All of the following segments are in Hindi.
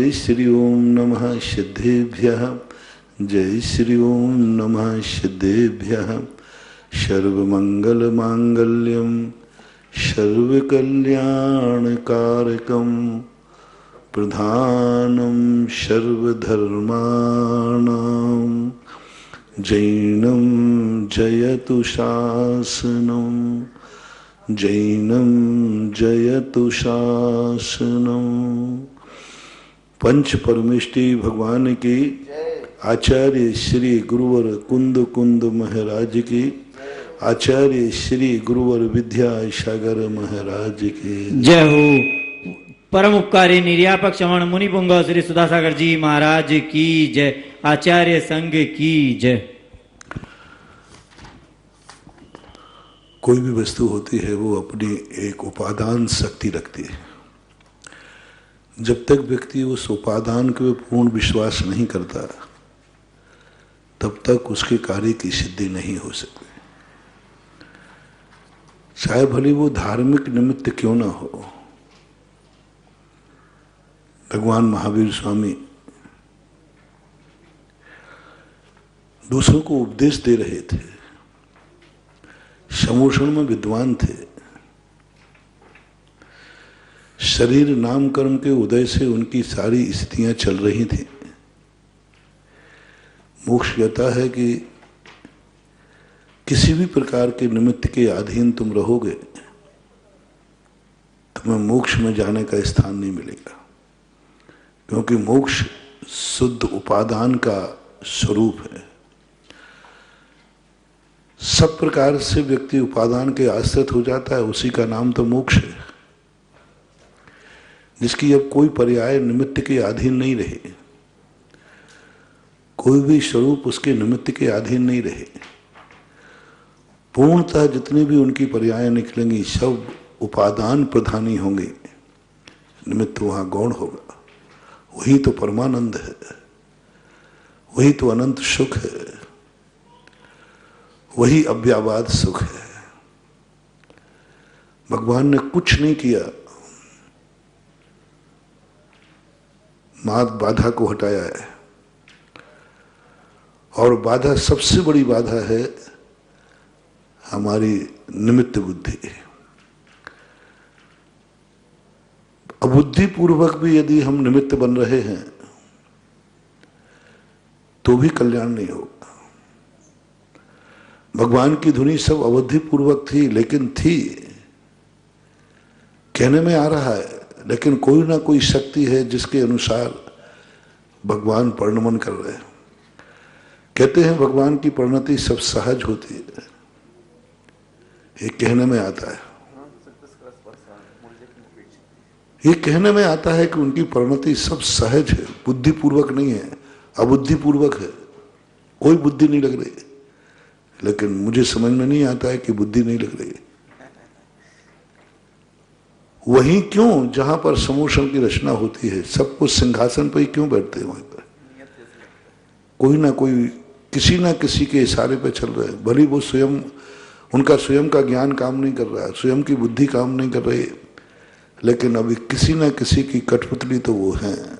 जय श्री ओम नमः सिद्धेभ्यः। जय श्री ओम नमः सिद्धेभ्यः। सर्वमंगलमांगल्यं सर्वकल्याणकारकं प्रधानं सर्वधर्माणां जैनं जयतु शासनं जैनं जयतु शासनं। पंच परमेष्टि भगवान की, आचार्य श्री गुरुवर कुंद कुंद महाराज की, आचार्य श्री गुरुवर विद्या सागर महाराज की जय हो। परम उपकारी निर्यापक श्रवण मुनिपुंग श्री सुधासागर जी महाराज की जय। आचार्य संघ की जय। कोई भी वस्तु होती है वो अपनी एक उपादान शक्ति रखती है। जब तक व्यक्ति उस उपादान के पूर्ण विश्वास नहीं करता तब तक उसके कार्य की सिद्धि नहीं हो सकती, चाहे भले वो धार्मिक निमित्त क्यों ना हो। भगवान महावीर स्वामी दूसरों को उपदेश दे रहे थे, समोषण में विद्वान थे। शरीर नाम कर्म के उदय से उनकी सारी स्थितियां चल रही थी। मोक्ष कहता है कि किसी भी प्रकार के निमित्त के अधीन तुम रहोगे तुम्हें मोक्ष में जाने का स्थान नहीं मिलेगा, क्योंकि मोक्ष शुद्ध उपादान का स्वरूप है। सब प्रकार से व्यक्ति उपादान के आश्रित हो जाता है, उसी का नाम तो मोक्ष है, जिसकी अब कोई पर्याय निमित्त के अधीन नहीं रहे, कोई भी स्वरूप उसके निमित्त के अधीन नहीं रहे। पूर्णतः जितनी भी उनकी पर्याय निकलेंगी सब उपादान प्रधानी होंगे, निमित्त वहां गौण होगा। वही तो परमानंद है, वही तो अनंत सुख है, वही अव्यावाद सुख है। भगवान ने कुछ नहीं किया, बाधा को हटाया है। और बाधा, सबसे बड़ी बाधा है हमारी निमित्त बुद्धि। अबुद्धि पूर्वक भी यदि हम निमित्त बन रहे हैं तो भी कल्याण नहीं होगा। भगवान की धुनी सब अबुद्धि पूर्वक थी, लेकिन थी, कहने में आ रहा है, लेकिन कोई ना कोई शक्ति है जिसके अनुसार भगवान परिणमन कर रहे हैं। कहते हैं भगवान की परिणति सब सहज होती है, ये कहने में आता है। ये कहने में आता है कि उनकी परिणति सब सहज है, बुद्धिपूर्वक नहीं है, अबुद्धिपूर्वक है। कोई बुद्धि नहीं लग रही, लेकिन मुझे समझ में नहीं आता है कि बुद्धि नहीं लग रही। वहीं क्यों जहां पर समोषण की रचना होती है, सब कुछ सिंहासन पर ही क्यों बैठते हैं? वहीं पर कोई ना कोई किसी ना किसी के इशारे पे चल रहे हैं। भले वो स्वयं, उनका स्वयं का ज्ञान काम नहीं कर रहा है, स्वयं की बुद्धि काम नहीं कर रही, लेकिन अभी किसी ना किसी की कठपुतली तो वो है।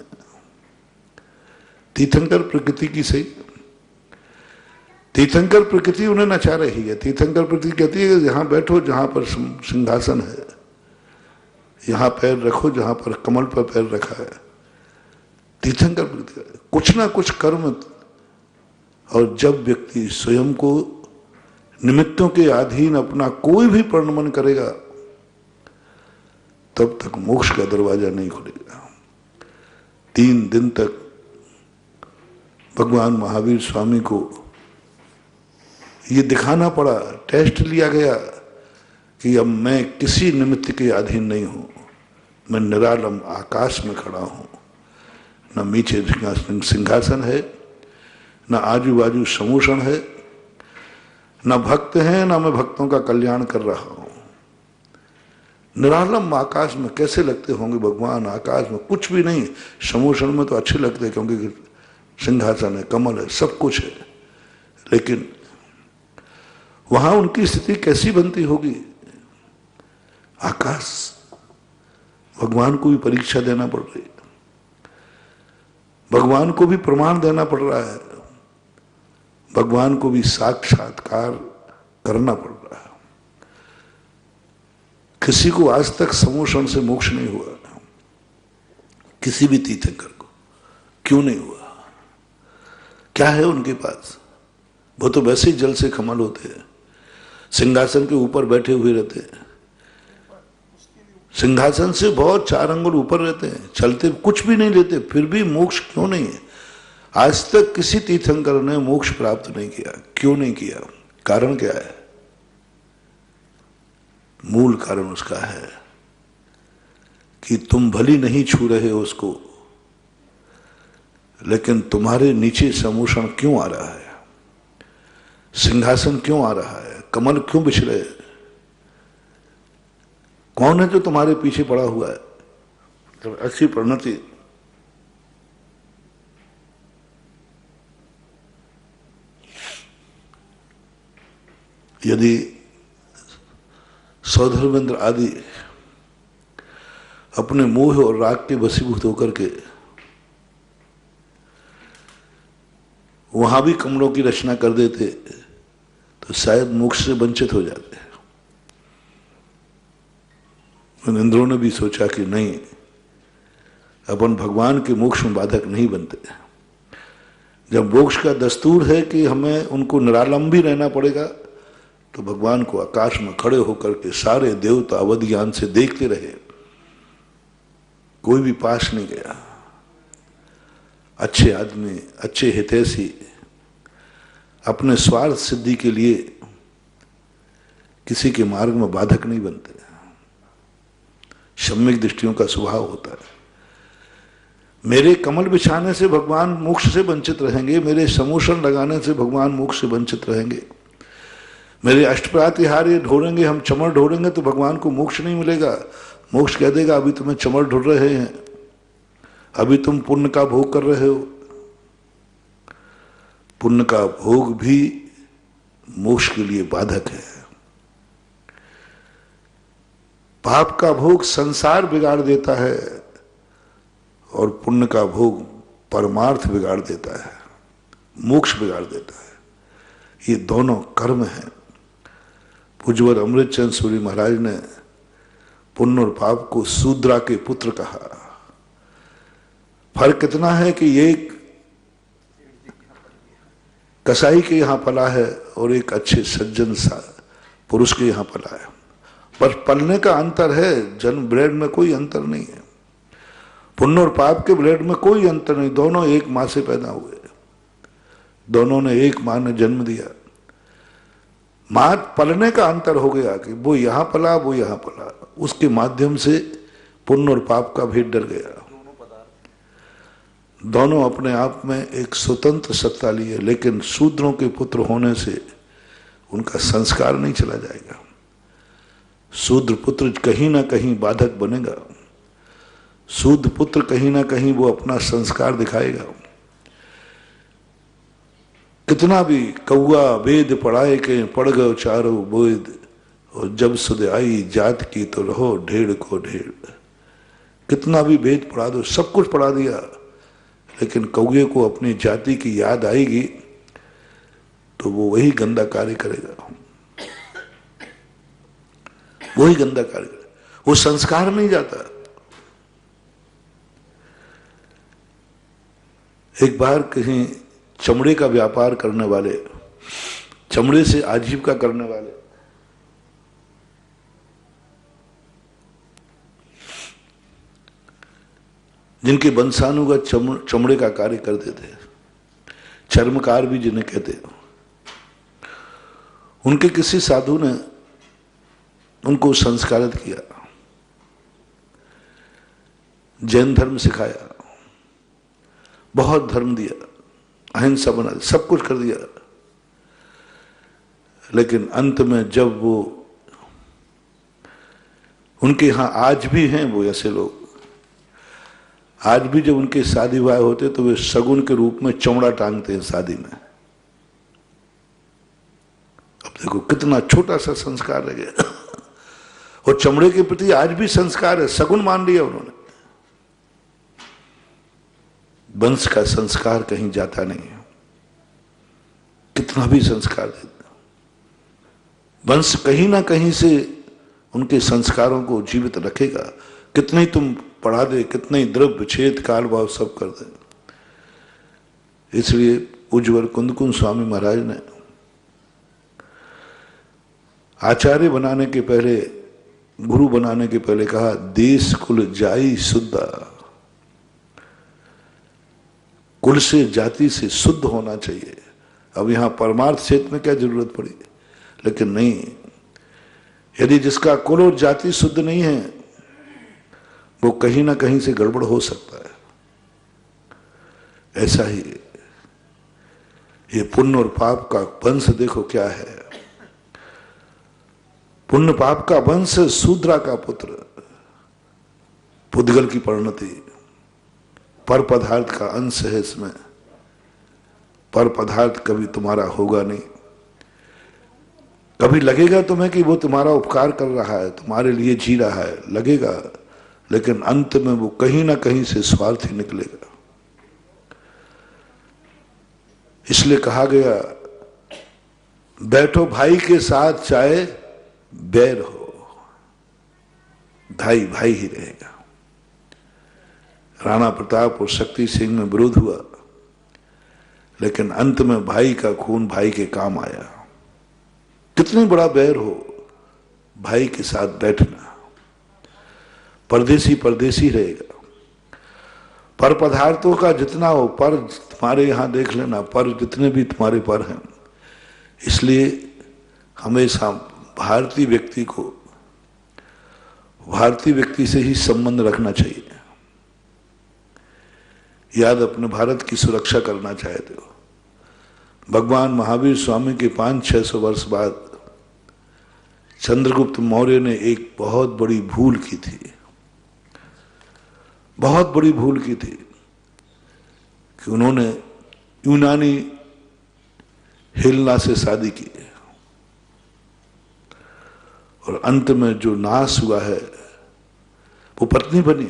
तीर्थंकर प्रकृति की सही, तीर्थंकर प्रकृति उन्हें नचा रही है। तीर्थंकर प्रकृति कहती है कि जहां बैठो जहां पर सिंहासन है, यहां पैर रखो जहां पर कमल पर पैर रखा है। तीर्थंकर प्रकृति कुछ ना कुछ कर्म, और जब व्यक्ति स्वयं को निमित्तों के अधीन अपना कोई भी परिणमन करेगा तब तक मोक्ष का दरवाजा नहीं खुलेगा। 3 दिन तक भगवान महावीर स्वामी को ये दिखाना पड़ा, टेस्ट लिया गया कि अब मैं किसी निमित्त के अधीन नहीं हूं, मैं निरालंब आकाश में खड़ा हूं। न नीचे सिंहासन है, न आजू बाजू समोषण है, न भक्त हैं, न मैं भक्तों का कल्याण कर रहा हूं। निरालंब आकाश में कैसे लगते होंगे भगवान? आकाश में कुछ भी नहीं, समोषण में तो अच्छे लगते हैं क्योंकि सिंहासन है, कमल है, सब कुछ है, लेकिन वहां उनकी स्थिति कैसी बनती होगी? आकाश, भगवान को भी परीक्षा देना पड़ रही है। भगवान को भी प्रमाण देना पड़ रहा है, भगवान को भी साक्षात्कार करना पड़ रहा है। किसी को आज तक समोषण से मोक्ष नहीं हुआ, किसी भी तीर्थंकर को। क्यों नहीं हुआ? क्या है उनके पास? वो तो वैसे ही जल से कमल होते हैं, सिंहासन के ऊपर बैठे हुए रहते हैं, सिंहासन से बहुत 4 अंगुल ऊपर रहते हैं, चलते कुछ भी नहीं लेते, फिर भी मोक्ष क्यों नहीं है? आज तक किसी तीर्थंकर ने मोक्ष प्राप्त नहीं किया। क्यों नहीं किया? कारण क्या है? मूल कारण उसका है कि तुम भली नहीं छू रहे हो उसको, लेकिन तुम्हारे नीचे समोषण क्यों आ रहा है, सिंहासन क्यों आ रहा है, कमल क्यों बिछ रहे? कौन है जो तुम्हारे पीछे पड़ा हुआ है? तो ऐसी परिणति यदि सौधर्मेंद्र आदि अपने मोह और राग के वशीभूत होकर के वहां भी कमलों की रचना कर देते तो शायद मोक्ष से वंचित हो जाते। इंद्रों ने भी सोचा कि नहीं, अपन भगवान के मोक्ष में बाधक नहीं बनते। जब मोक्ष का दस्तूर है कि हमें उनको निरालंब रहना पड़ेगा, तो भगवान को आकाश में खड़े होकर के सारे देवता अवध ज्ञान से देखते रहे, कोई भी पास नहीं गया। अच्छे आदमी, अच्छे हितैषी अपने स्वार्थ सिद्धि के लिए किसी के मार्ग में बाधक नहीं बनते। सम्यक दृष्टियों का स्वभाव होता है। मेरे कमल बिछाने से भगवान मोक्ष से वंचित रहेंगे, मेरे समोषण लगाने से भगवान मोक्ष से वंचित रहेंगे, मेरे अष्टप्रातिहार्य ढोरेंगे, हम चमर ढोरेंगे तो भगवान को मोक्ष नहीं मिलेगा। मोक्ष कह देगा अभी तुम्हें चमर ढूंढ रहे हैं, अभी तुम पुण्य का भोग कर रहे हो। पुण्य का भोग भी मोक्ष के लिए बाधक है। पाप का भोग संसार बिगाड़ देता है और पुण्य का भोग परमार्थ बिगाड़ देता है, मोक्ष बिगाड़ देता है। ये दोनों कर्म हैं। पूज्यवर अमृतचंद सूरी महाराज ने पुण्य और पाप को शूद्रा के पुत्र कहा। फर्क इतना है कि एक कसाई के यहां पला है और एक अच्छे सज्जन सा पुरुष के यहां पला है, पर पलने का अंतर है। जन्म ब्रेड में कोई अंतर नहीं है, पुण्य और पाप के ब्रेड में कोई अंतर नहीं। दोनों एक मां से पैदा हुए, दोनों ने एक मां ने जन्म दिया। मां पलने का अंतर हो गया कि वो यहां पला, वो यहां पला, उसके माध्यम से पुण्य और पाप का भेद डर गया। दोनों अपने आप में एक स्वतंत्र सत्ता लिए, लेकिन शूद्रों के पुत्र होने से उनका संस्कार नहीं चला जाएगा। शूद्र पुत्र कहीं ना कहीं बाधक बनेगा, शूद्र पुत्र कहीं ना कहीं वो अपना संस्कार दिखाएगा। कितना भी कौआ वेद पढ़ाए के पढ़ गए चारों वेद, और जब सुध आई जात की तो रहो ढेड़ को ढेड़। कितना भी वेद पढ़ा दो, सब कुछ पढ़ा दिया, लेकिन कौए को अपनी जाति की याद आएगी तो वो वही गंदा कार्य करेगा, वही गंदा कार्य करेगा। वो संस्कार नहीं जाता। एक बार कहीं चमड़े का व्यापार करने वाले, चमड़े से आजीविका करने वाले जिनके वंशानुगत चमड़े का कार्य करते थे, चर्मकार भी जिन्हें कहते, उनके किसी साधु ने उनको संस्कारित किया, जैन धर्म सिखाया, बहुत धर्म दिया, अहिंसा बना दी, सब कुछ कर दिया। लेकिन अंत में जब वो, उनके यहां आज भी हैं वो ऐसे लोग, आज भी जब उनके शादी विवाह होते तो वे शगुन के रूप में चमड़ा टांगते हैं शादी में। अब देखो कितना छोटा सा संस्कार रह गया। और चमड़े के प्रति आज भी संस्कार है, शगुन मान लिया उन्होंने। वंश का संस्कार कहीं जाता नहीं है, कितना भी संस्कार दे वंश कहीं ना कहीं से उनके संस्कारों को जीवित रखेगा। कितने ही तुम पढ़ा दे, कितने ही द्रव्य छेद काल भाव सब कर दे। इसलिए उज्ज्वल कुंदकुंद स्वामी महाराज ने आचार्य बनाने के पहले, गुरु बनाने के पहले कहा, देश कुल जाई शुद्धा, कुल से जाति से शुद्ध होना चाहिए। अब यहां परमार्थ क्षेत्र में क्या जरूरत पड़ी, लेकिन नहीं, यदि जिसका कुल और जाति शुद्ध नहीं है वो कहीं ना कहीं से गड़बड़ हो सकता है। ऐसा ही ये पुण्य और पाप का वंश देखो क्या है। पुण्य पाप का वंश, शूद्रा का पुत्र, पुद्गल की परिणति, पर पदार्थ का अंश है इसमें। पर पदार्थ कभी तुम्हारा होगा नहीं। कभी लगेगा तुम्हें कि वो तुम्हारा उपकार कर रहा है, तुम्हारे लिए जी रहा है, लगेगा, लेकिन अंत में वो कहीं ना कहीं से स्वार्थी निकलेगा। इसलिए कहा गया, बैठो भाई के साथ चाहे बैर हो, भाई भाई ही रहेगा। राणा प्रताप और शक्ति सिंह में विरोध हुआ, लेकिन अंत में भाई का खून भाई के काम आया। कितनी बड़ा बैर हो, भाई के साथ बैठना। परदेसी परदेसी रहेगा। पर पदार्थों का जितना हो, पर तुम्हारे यहां देख लेना, पर जितने भी तुम्हारे पर हैं। इसलिए हमेशा भारतीय व्यक्ति को भारतीय व्यक्ति से ही संबंध रखना चाहिए। याद अपने भारत की सुरक्षा करना चाहते हो, भगवान महावीर स्वामी के 500-600 वर्ष बाद चंद्रगुप्त मौर्य ने एक बहुत बड़ी भूल की थी, बहुत बड़ी भूल की थी कि उन्होंने यूनानी हेलना से शादी की और अंत में जो नाश हुआ है वो पत्नी बनी,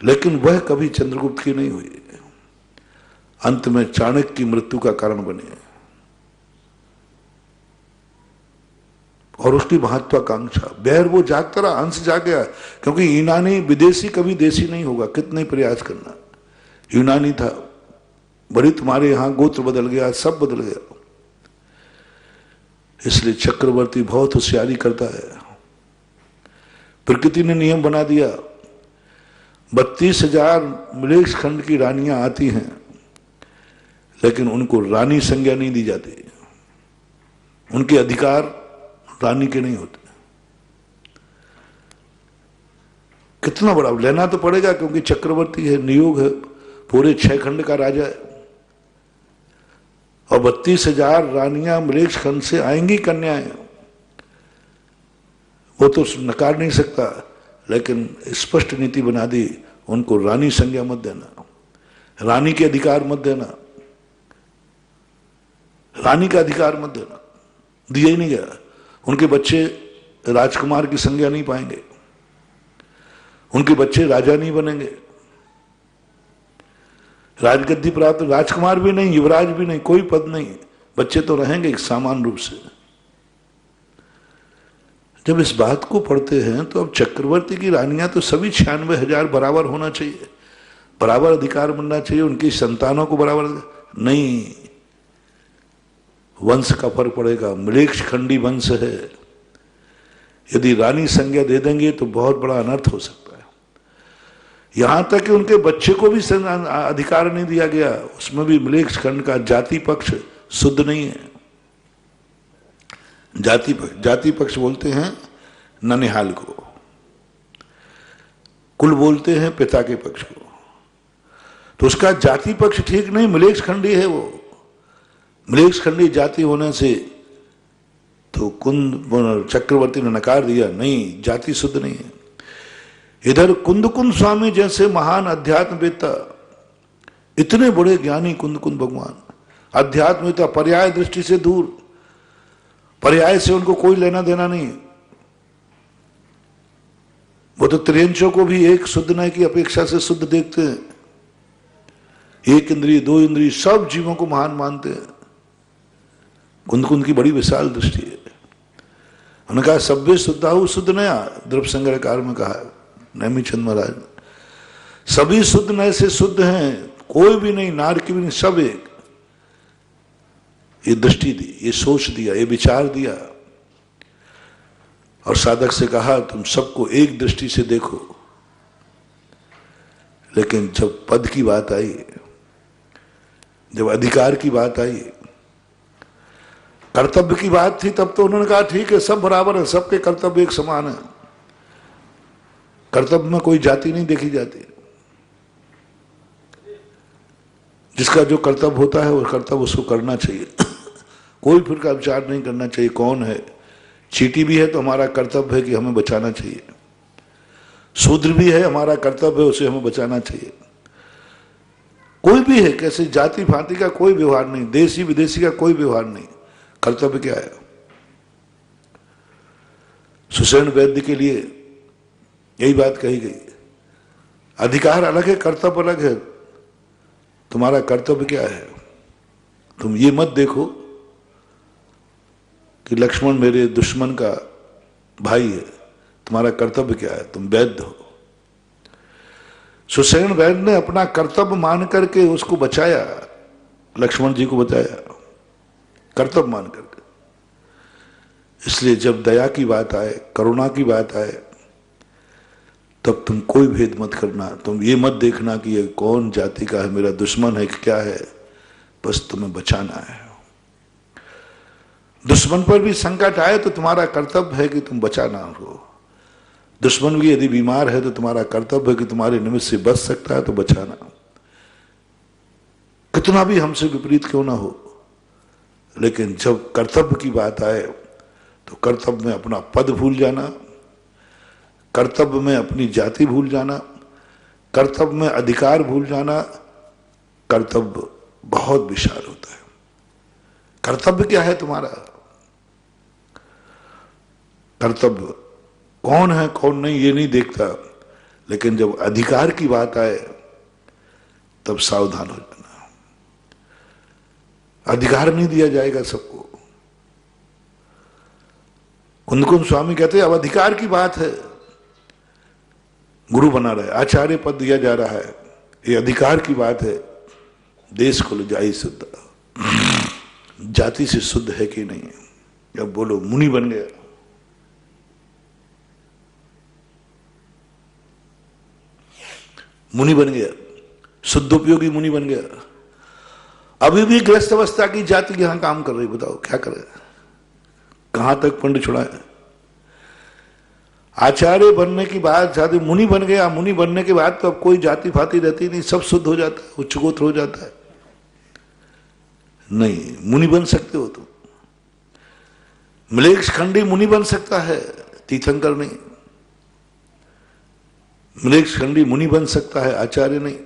लेकिन वह कभी चंद्रगुप्त की नहीं हुई। अंत में चाणक्य की मृत्यु का कारण बने और उसकी महत्वाकांक्षा, बैर वो जागता रहा, अंश जाग गया। क्योंकि यूनानी विदेशी कभी देशी नहीं होगा, कितने प्रयास करना। यूनानी था, बड़ी तुम्हारे यहां गोत्र बदल गया, सब बदल गया। इसलिए चक्रवर्ती बहुत होशियारी करता है। प्रकृति ने नियम बना दिया, 32,000 मलेच्छ खंड की रानियां आती हैं, लेकिन उनको रानी संज्ञा नहीं दी जाती। उनके अधिकार रानी के नहीं होते। कितना बड़ा लेना तो पड़ेगा, क्योंकि चक्रवर्ती है, नियोग है, पूरे 6 खंड का राजा है। और 32,000 रानियां मलेच्छ खंड से आएंगी, कन्याएं, वो तो नकार नहीं सकता। लेकिन स्पष्ट नीति बना दी, उनको रानी संज्ञा मत देना, रानी के अधिकार मत देना, रानी का अधिकार मत देना, दिया ही नहीं गया। उनके बच्चे राजकुमार की संज्ञा नहीं पाएंगे, उनके बच्चे राजा नहीं बनेंगे, राजगद्दी प्राप्त राजकुमार भी नहीं, युवराज भी नहीं, कोई पद नहीं, बच्चे तो रहेंगे समान रूप से। जब इस बात को पढ़ते हैं तो अब चक्रवर्ती की रानियां तो सभी 96,000 बराबर होना चाहिए, बराबर अधिकार मिलना चाहिए, उनकी संतानों को बराबर नहीं। वंश का फर्क पड़ेगा, मलेच्छ खंडी वंश है, यदि रानी संज्ञा दे देंगे तो बहुत बड़ा अनर्थ हो सकता है। यहां तक कि उनके बच्चे को भी अधिकार नहीं दिया गया, उसमें भी मलेच्छ खंड का जाति पक्ष शुद्ध नहीं है। जाति पक्ष बोलते हैं ननिहाल को, कुल बोलते हैं पिता के पक्ष को। तो उसका जाति पक्ष ठीक नहीं, मलेच्छ खंडी है वो। मलेच्छ खंडी जाति होने से तो कुंद चक्रवर्ती ने नकार दिया, नहीं, जाति शुद्ध नहीं है। इधर कुंदकुंद स्वामी जैसे महान अध्यात्मवेत्ता, इतने बड़े ज्ञानी कुंदकुंद भगवान, अध्यात्मवेत्ता, पर्याय दृष्टि से दूर, पर्याय से उनको कोई लेना देना नहीं। वो तो त्रियंचों को भी एक शुद्ध न की अपेक्षा से शुद्ध देखते हैं। एक इंद्रिय, दो इंद्रिय, सब जीवों को महान मानते हैं। कुंद की बड़ी विशाल दृष्टि है। उन्होंने कहा सभ्य शुद्धाहु शुद्ध नया, द्रव्य संग्रहकार में कहा नेमिचंद महाराज ने, सभी शुद्ध नए से शुद्ध हैं, कोई भी नहीं, नार की भी नहीं, सब एक। ये दृष्टि दी, ये सोच दिया, ये विचार दिया और साधक से कहा तुम सबको एक दृष्टि से देखो। लेकिन जब पद की बात आई, जब अधिकार की बात आई, कर्तव्य की बात थी, तब तो उन्होंने कहा ठीक है, सब बराबर है, सबके कर्तव्य एक समान है, कर्तव्य में कोई जाति नहीं देखी जाती। जिसका जो कर्तव्य होता है वो कर्तव्य उसको करना चाहिए। कोई फिर का विचार नहीं करना चाहिए कौन है। चींटी भी है तो हमारा कर्तव्य है कि हमें बचाना चाहिए, शूद्र भी है, हमारा कर्तव्य है उसे हमें बचाना चाहिए। कोई भी है, कैसे जाति भांति का कोई व्यवहार नहीं, देशी विदेशी का कोई व्यवहार नहीं। कर्तव्य क्या है? सुषेण वैद्य के लिए यही बात कही गई, अधिकार अलग है, कर्तव्य अलग है। तुम्हारा कर्तव्य क्या है? तुम ये मत देखो कि लक्ष्मण मेरे दुश्मन का भाई है, तुम्हारा कर्तव्य क्या है? तुम वैद्य हो। सुषेण वैद्य ने अपना कर्तव्य मान करके उसको बचाया, लक्ष्मण जी को बचाया, कर्तव्य मान करके। इसलिए जब दया की बात आए, करुणा की बात आए, तब तुम कोई भेद मत करना। तुम ये मत देखना कि ये कौन जाति का है, मेरा दुश्मन है कि क्या है, बस तुम्हें बचाना है। दुश्मन पर भी संकट आए तो तुम्हारा कर्तव्य है कि तुम बचाना हो। दुश्मन भी यदि बीमार है तो तुम्हारा कर्तव्य है कि तुम्हारे निमित्त से बच सकता है तो बचाना, कितना भी हमसे विपरीत क्यों ना हो। लेकिन जब कर्तव्य की बात आए तो कर्तव्य में अपना पद भूल जाना, कर्तव्य में अपनी जाति भूल जाना, कर्तव्य में अधिकार भूल जाना, कर्तव्य बहुत विशाल होता है। कर्तव्य क्या है तुम्हारा? कर्तव्य कौन है कौन नहीं ये नहीं देखता, लेकिन जब अधिकार की बात आए तब सावधान हो जाना। अधिकार नहीं दिया जाएगा सबको। कुंद स्वामी कहते अब अधिकार की बात है, गुरु बना रहा है, आचार्य पद दिया जा रहा है, ये अधिकार की बात है। देश को ले जाई शुद्ध, जाति से शुद्ध है कि नहीं? अब बोलो, मुनि बन गया, मुनि बन गया, शुद्धोपयोगी मुनि बन गया। अभी भी गृहस्थ अवस्था की जाति यहां काम कर रही, बताओ क्या करे, कहां तक पंड छुड़ाए। आचार्य बनने की बात, जाति मुनि बन गया, मुनि बनने के बाद तो अब कोई जाति फाति रहती नहीं, सब शुद्ध हो जाता है, उच्चगोत्र हो जाता है। नहीं, मुनि बन सकते हो तुम। मलेच्छ खंडी मुनि बन सकता है, तीर्थंकर नहीं। मलेच्छ खंडी मुनि बन सकता है, आचार्य नहीं,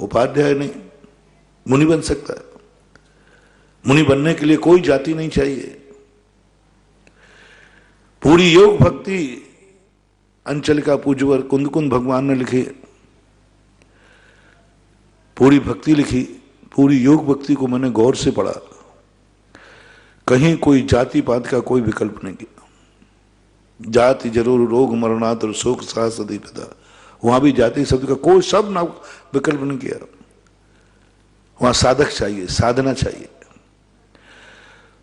उपाध्याय नहीं, मुनि बन सकता है। मुनि बनने के लिए कोई जाति नहीं चाहिए। पूरी योग भक्ति अंचल का पूज्यवर कुंद भगवान ने लिखी, पूरी भक्ति लिखी, पूरी योग भक्ति को मैंने गौर से पढ़ा, कहीं कोई जाति पात का कोई विकल्प नहीं किया। जाति जरूर रोग मरणातुर शोक साहस अधिपता, वहां भी जाति शब्द का कोई शब्द ना विकल्प नहीं किया। वहां साधक चाहिए, साधना चाहिए।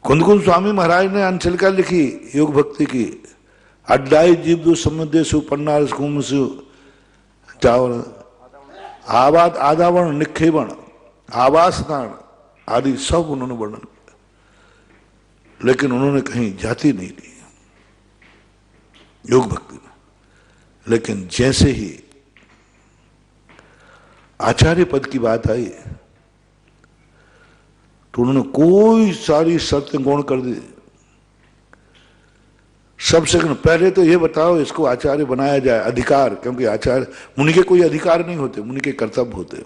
कुंद स्वामी महाराज ने अंचलिका लिखी योग भक्ति की, अड्डाई जीव समुदेशु पन्नारस कुमसु चावण आवाद आदावण निक्षेपण आवासदान आदि सब उन्होंने वर्णन किया, लेकिन उन्होंने कहीं जाति नहीं ली योग भक्ति में। लेकिन जैसे ही आचार्य पद की बात आई तो उन्होंने कोई सारी शर्तें गौण कर दी। सबसे पहले तो ये बताओ इसको आचार्य बनाया जाए, अधिकार, क्योंकि आचार्य मुनि के कोई अधिकार नहीं होते, मुनि के कर्तव्य होते।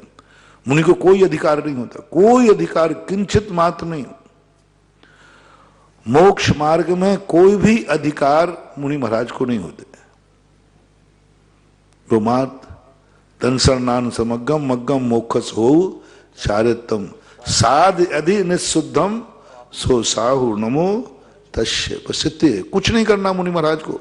मुनि को कोई अधिकार नहीं होता, कोई अधिकार किंचित मात्र नहीं। मोक्ष मार्ग में कोई भी अधिकार मुनि महाराज को नहीं होते। वो मात तन शरणान समग्गम मग्गम मोक्षस हो चारितम साध अधि निशुद्धम सो साहु नमो तस्य प्रसिद्धि। कुछ नहीं करना मुनि महाराज को,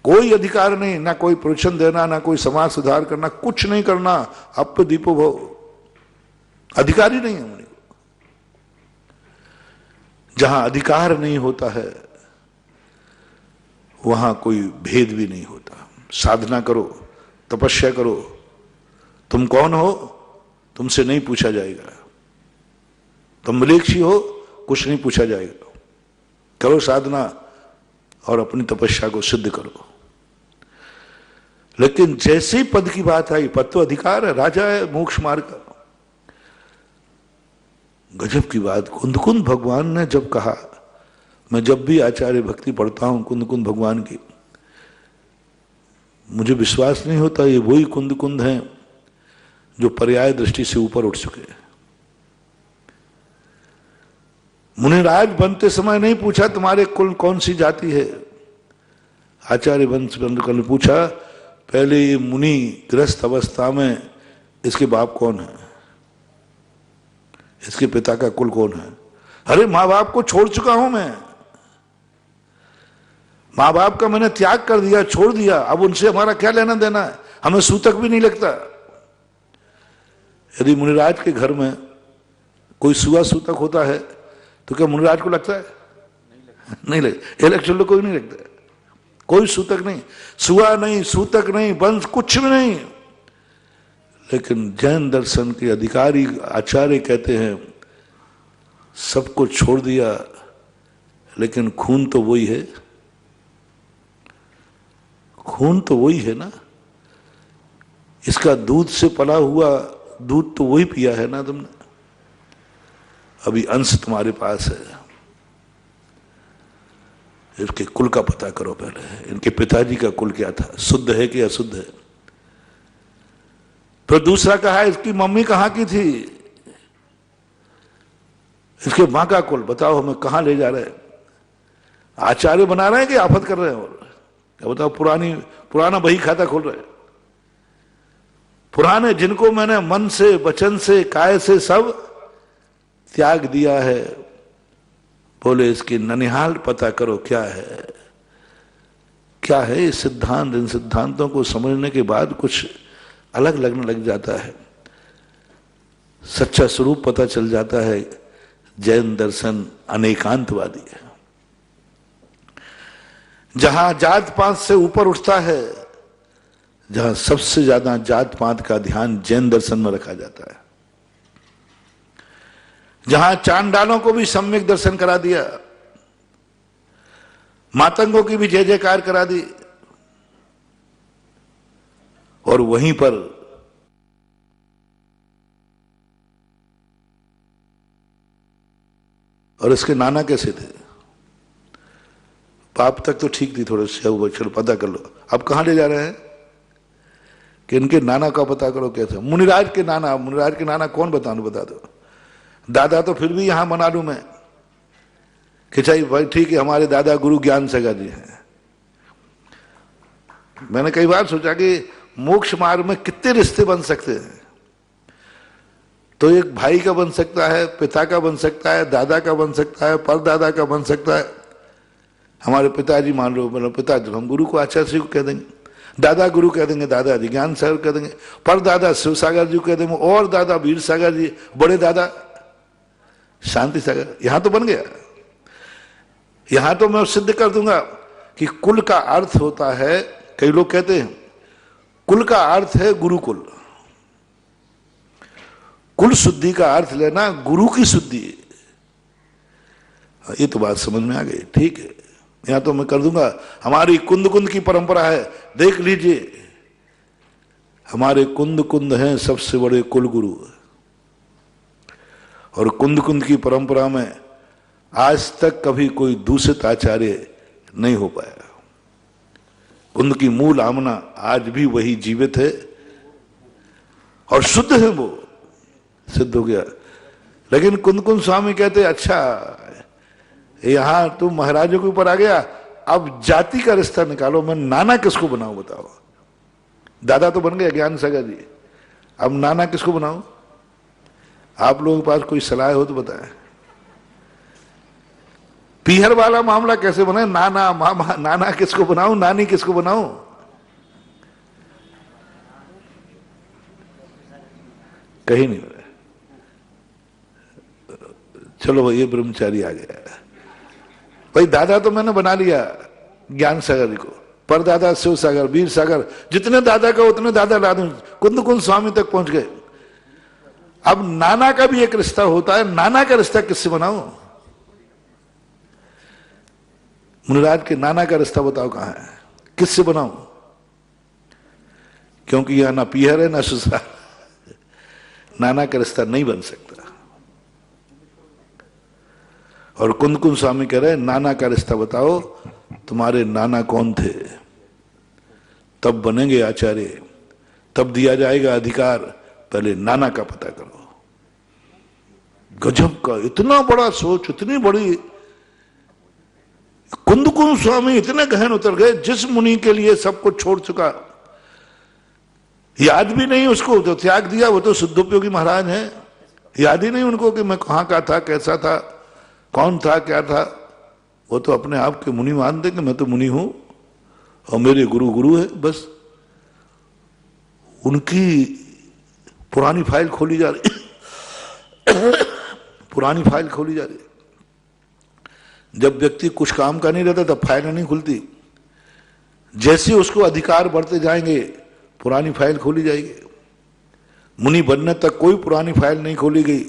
कोई अधिकार नहीं, ना कोई प्रवचन देना, ना कोई समाज सुधार करना, कुछ नहीं करना। अप दीपो भव, अधिकारी नहीं है मुनि को। जहां अधिकार नहीं होता है वहां कोई भेद भी नहीं होता। साधना करो, तपस्या करो, तुम कौन हो तुमसे नहीं पूछा जाएगा। तुम मलेक्षी हो, कुछ नहीं पूछा जाएगा। करो साधना और अपनी तपस्या को सिद्ध करो। लेकिन जैसे ही पद की बात आई, पद तो अधिकार है, राजा है मोक्ष मार्ग का। गजब की बात, कुंद भगवान ने जब कहा, मैं जब भी आचार्य भक्ति पढ़ता हूं कुंद भगवान की, मुझे विश्वास नहीं होता ये वही कुंद हैं जो पर्याय दृष्टि से ऊपर उठ चुके हैं। मुनिराज बनते समय नहीं पूछा तुम्हारे कुल कौन सी जाति है। आचार्य वंश ने पूछा पहले ये मुनि गृहस्थ अवस्था में इसके बाप कौन है, इसके पिता का कुल कौन है। अरे माँ बाप को छोड़ चुका हूं मैं, माँ बाप का मैंने त्याग कर दिया, छोड़ दिया, अब उनसे हमारा क्या लेना देना है, हमें सूतक भी नहीं लगता। यदि मुनिराज के घर में कोई सुआ सूतक होता है तो क्या मुनिराज को लगता है? नहीं लगता। इलेक्शन को कोई नहीं लगता, कोई सूतक नहीं, सुआ नहीं, सूतक नहीं, वंश कुछ भी नहीं। लेकिन जैन दर्शन के अधिकारी आचार्य कहते हैं सब कुछ छोड़ दिया, लेकिन खून तो वही है, खून तो वही है ना, इसका दूध से पला हुआ दूध तो वही पिया है ना तुमने, अभी अंश तुम्हारे पास है। इसके कुल का पता करो पहले, इनके पिताजी का कुल क्या था, शुद्ध है कि अशुद्ध है। फिर दूसरा कहा इसकी मम्मी कहां की थी, इसके मां का कुल बताओ, हमें कहां ले जा रहे हैं, आचार्य बना रहे हैं कि आफत कर रहे हैं। और क्या बताओ, पुराना बही खाता खोल रहे हैं, पुराने जिनको मैंने मन से वचन से काय से सब त्याग दिया है। बोले इसकी ननिहाल पता करो क्या है, क्या है ये सिद्धांत। इन सिद्धांतों को समझने के बाद कुछ अलग लगने लग जाता है, सच्चा स्वरूप पता चल जाता है। जैन दर्शन अनेकांतवादी है। जहां जात पात से ऊपर उठता है, जहां सबसे ज्यादा जात पात का ध्यान जैन दर्शन में रखा जाता है, जहां चांडालों को भी सम्यक दर्शन करा दिया, मातंगों की भी जय जयकार करा दी, और वहीं पर और इसके नाना कैसे थे, पाप तक तो ठीक थी, थोड़े से चलो पता कर लो। अब कहां ले जा रहे हैं कि इनके नाना का पता करो कैसे। मुनिराज के नाना कौन बता दो। दादा तो फिर भी यहां मना लू मैं कि चाहिए भाई ठीक है, हमारे दादा गुरु ज्ञान सागर जी हैं। मैंने कई बार सोचा कि मोक्ष मार्ग में कितने रिश्ते बन सकते हैं। तो एक भाई का बन सकता है, पिता का बन सकता है, दादा का बन सकता है, परदादा का बन सकता है। हमारे पिताजी मान लो, मतलब पिताजी हम गुरु को आचार्य जी को कह देंगे, दादा गुरु कह देंगे, दादाजी ज्ञान सागर कह देंगे, परदादा शिव सागर जी को कह देंगे, और दादा वीर सागर जी, बड़े दादा शांति सागर। यहां तो बन गया। यहां तो मैं सिद्ध कर दूंगा कि कुल का अर्थ होता है, कई लोग कहते हैं कुल का अर्थ है गुरुकुल। कुल शुद्धि का अर्थ लेना गुरु की शुद्धि। ये तो बात समझ में आ गई, ठीक है। यहां तो मैं कर दूंगा, हमारी कुंद की परंपरा है, देख लीजिए हमारे कुंद हैं सबसे बड़े कुल गुरु। और कुंद की परंपरा में आज तक कभी कोई दूषित आचार्य नहीं हो पाया। कुंद की मूल आमना आज भी वही जीवित है और शुद्ध है, वो सिद्ध हो गया। लेकिन कुंद स्वामी कहते अच्छा यहां तुम महाराजों के ऊपर आ गया, अब जाति का रिश्ता निकालो, मैं नाना किसको बनाऊं बताओ। दादा तो बन गया ज्ञान सागर जी, अब नाना किसको बनाऊं। आप लोगों के पास कोई सलाह हो तो बताएं। पीहर वाला मामला कैसे बनाए? नाना मामा, नाना किसको बनाऊं, नानी किसको बनाऊं? कहीं नहीं हो रहा। चलो भाई, ये ब्रह्मचारी आ गया भाई। दादा तो मैंने बना लिया ज्ञान सागर को, परदादा शिव सागर, वीर सागर, जितने दादा का उतने दादा ला दूं, कुंद कुंद स्वामी तक पहुंच गए। अब नाना का भी एक रिश्ता होता है, नाना का रिश्ता किससे बनाऊं? मुनिराज के नाना का रिश्ता बताओ कहां है, किससे बनाऊं? क्योंकि यहां ना पीहर है ना ससुराल, नाना का रिश्ता नहीं बन सकता। और कुंद कुंद स्वामी कह रहे नाना का रिश्ता बताओ, तुम्हारे नाना कौन थे, तब बनेंगे आचार्य, तब दिया जाएगा अधिकार, पहले नाना का पता करो। गजब का, इतना बड़ा सोच, इतनी बड़ी। कुंद कुंद स्वामी इतने गहन उतर गए, जिस मुनि के लिए सब कुछ छोड़ चुका, याद भी नहीं उसको, जो त्याग दिया वो तो शुद्धोपयोगी महाराज हैं, याद ही नहीं उनको कि मैं कहां का था, कैसा था, कौन था, क्या था। वो तो अपने आप के मुनि मानते कि मैं तो मुनि हूं और मेरे गुरु गुरु है, बस। उनकी पुरानी फाइल खोली जा रही पुरानी फाइल खोली जा रही। जब व्यक्ति कुछ काम का नहीं रहता तब फाइल नहीं खुलती, जैसे उसको अधिकार बढ़ते जाएंगे पुरानी फाइल खोली जाएगी। मुनि बनने तक कोई पुरानी फाइल नहीं खोली गई,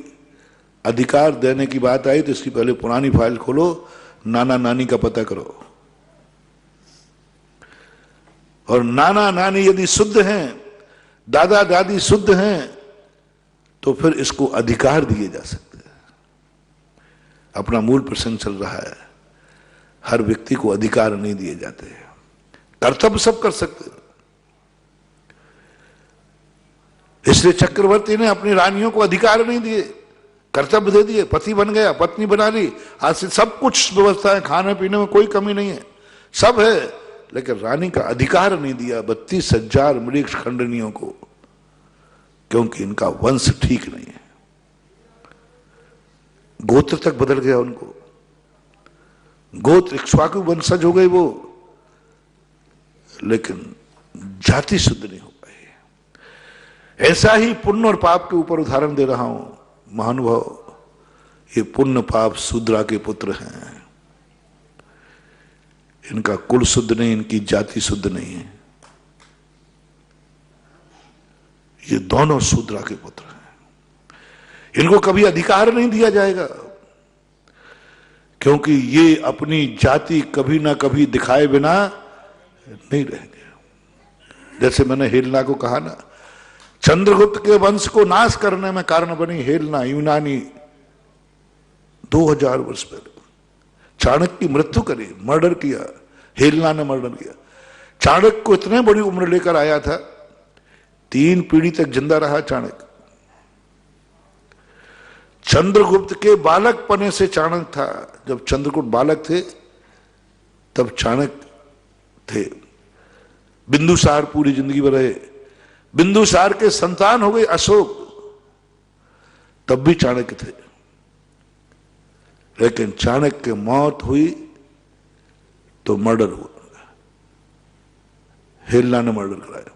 अधिकार देने की बात आई तो इसकी पहले पुरानी फाइल खोलो, नाना नानी का पता करो। और नाना नानी यदि शुद्ध हैं, दादा दादी शुद्ध हैं, तो फिर इसको अधिकार दिए जा सकते हैं। अपना मूल प्रसंग चल रहा है, हर व्यक्ति को अधिकार नहीं दिए जाते, कर्तव्य सब कर सकते हैं। इसलिए चक्रवर्ती ने अपनी रानियों को अधिकार नहीं दिए, कर्तव्य दे दिए। पति बन गया, पत्नी बना ली, आज से सब कुछ व्यवस्था है, खाने पीने में कोई कमी नहीं है, सब है, लेकिन रानी का अधिकार नहीं दिया 32,000 मृग खंडनियों को, क्योंकि इनका वंश ठीक नहीं है। गोत्र तक बदल गया उनको, गोत्र इक्ष्वाकु वंशज हो गए वो, लेकिन जाति शुद्ध नहीं हो पाई। ऐसा ही पुण्य और पाप के ऊपर उदाहरण दे रहा हूं महानुभाव। ये पुण्य पाप शूद्रा के पुत्र हैं, इनका कुल शुद्ध नहीं, इनकी जाति शुद्ध नहीं है, ये दोनों शूद्रा के पुत्र हैं। इनको कभी अधिकार नहीं दिया जाएगा, क्योंकि ये अपनी जाति कभी ना कभी दिखाए बिना नहीं रहेंगे। जैसे मैंने हेलना को कहा ना, चंद्रगुप्त के वंश को नाश करने में कारण बनी हेलना, यूनानी, 2000 वर्ष पहले चाणक्य की मृत्यु करी, मर्डर किया, हेलना ने मर्डर किया। चाणक्य को इतने बड़ी उम्र लेकर आया था, 3 पीढ़ी तक जिंदा रहा चाणक्य। चंद्रगुप्त के बालक पने से चाणक्य था, जब चंद्रगुप्त बालक थे तब चाणक्य थे। बिंदुसार पूरी जिंदगी भर रहे, बिंदुसार के संतान हो गए अशोक, तब भी चाणक्य थे। लेकिन चाणक्य की मौत हुई तो मर्डर हुआ, हेलना ने मर्डर कराया।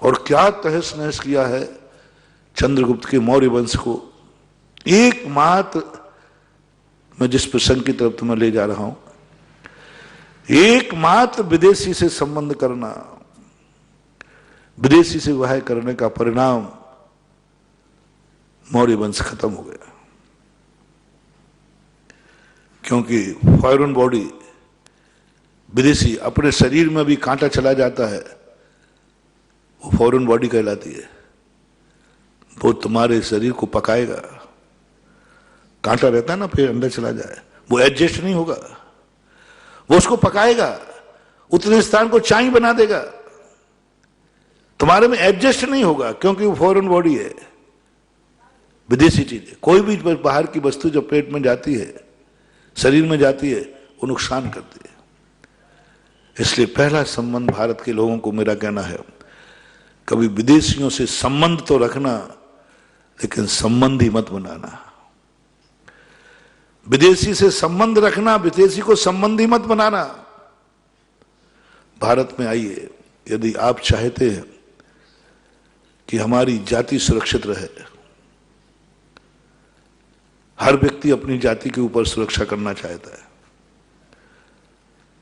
और क्या तहस नहस किया है चंद्रगुप्त के मौर्य वंश को। एकमात्र, मैं जिस प्रसंग की तरफ तुम्हें ले जा रहा हूं, एकमात्र विदेशी से संबंध करना, विदेशी से विवाह करने का परिणाम मौर्य वंश खत्म हो गया। क्योंकि फॉरेन बॉडी, विदेशी, अपने शरीर में भी कांटा चला जाता है, वो फॉरेन बॉडी कहलाती है। वो तुम्हारे शरीर को पकाएगा, कांटा रहता है ना, फिर अंदर चला जाए, वो एडजस्ट नहीं होगा, वो उसको पकाएगा, उतने स्थान को चाई बना देगा, तुम्हारे में एडजस्ट नहीं होगा, क्योंकि वो फॉरेन बॉडी है, विदेशी चीज है। कोई भी बाहर की वस्तु जब पेट में जाती है, शरीर में जाती है, वो नुकसान करती है। इसलिए पहला संबंध भारत के लोगों को मेरा कहना है, कभी विदेशियों से संबंध तो रखना, लेकिन संबंधी मत बनाना। विदेशी से संबंध रखना, विदेशी को संबंधी मत बनाना। भारत में आइए, यदि आप चाहते हैं कि हमारी जाति सुरक्षित रहे, हर व्यक्ति अपनी जाति के ऊपर सुरक्षा करना चाहता है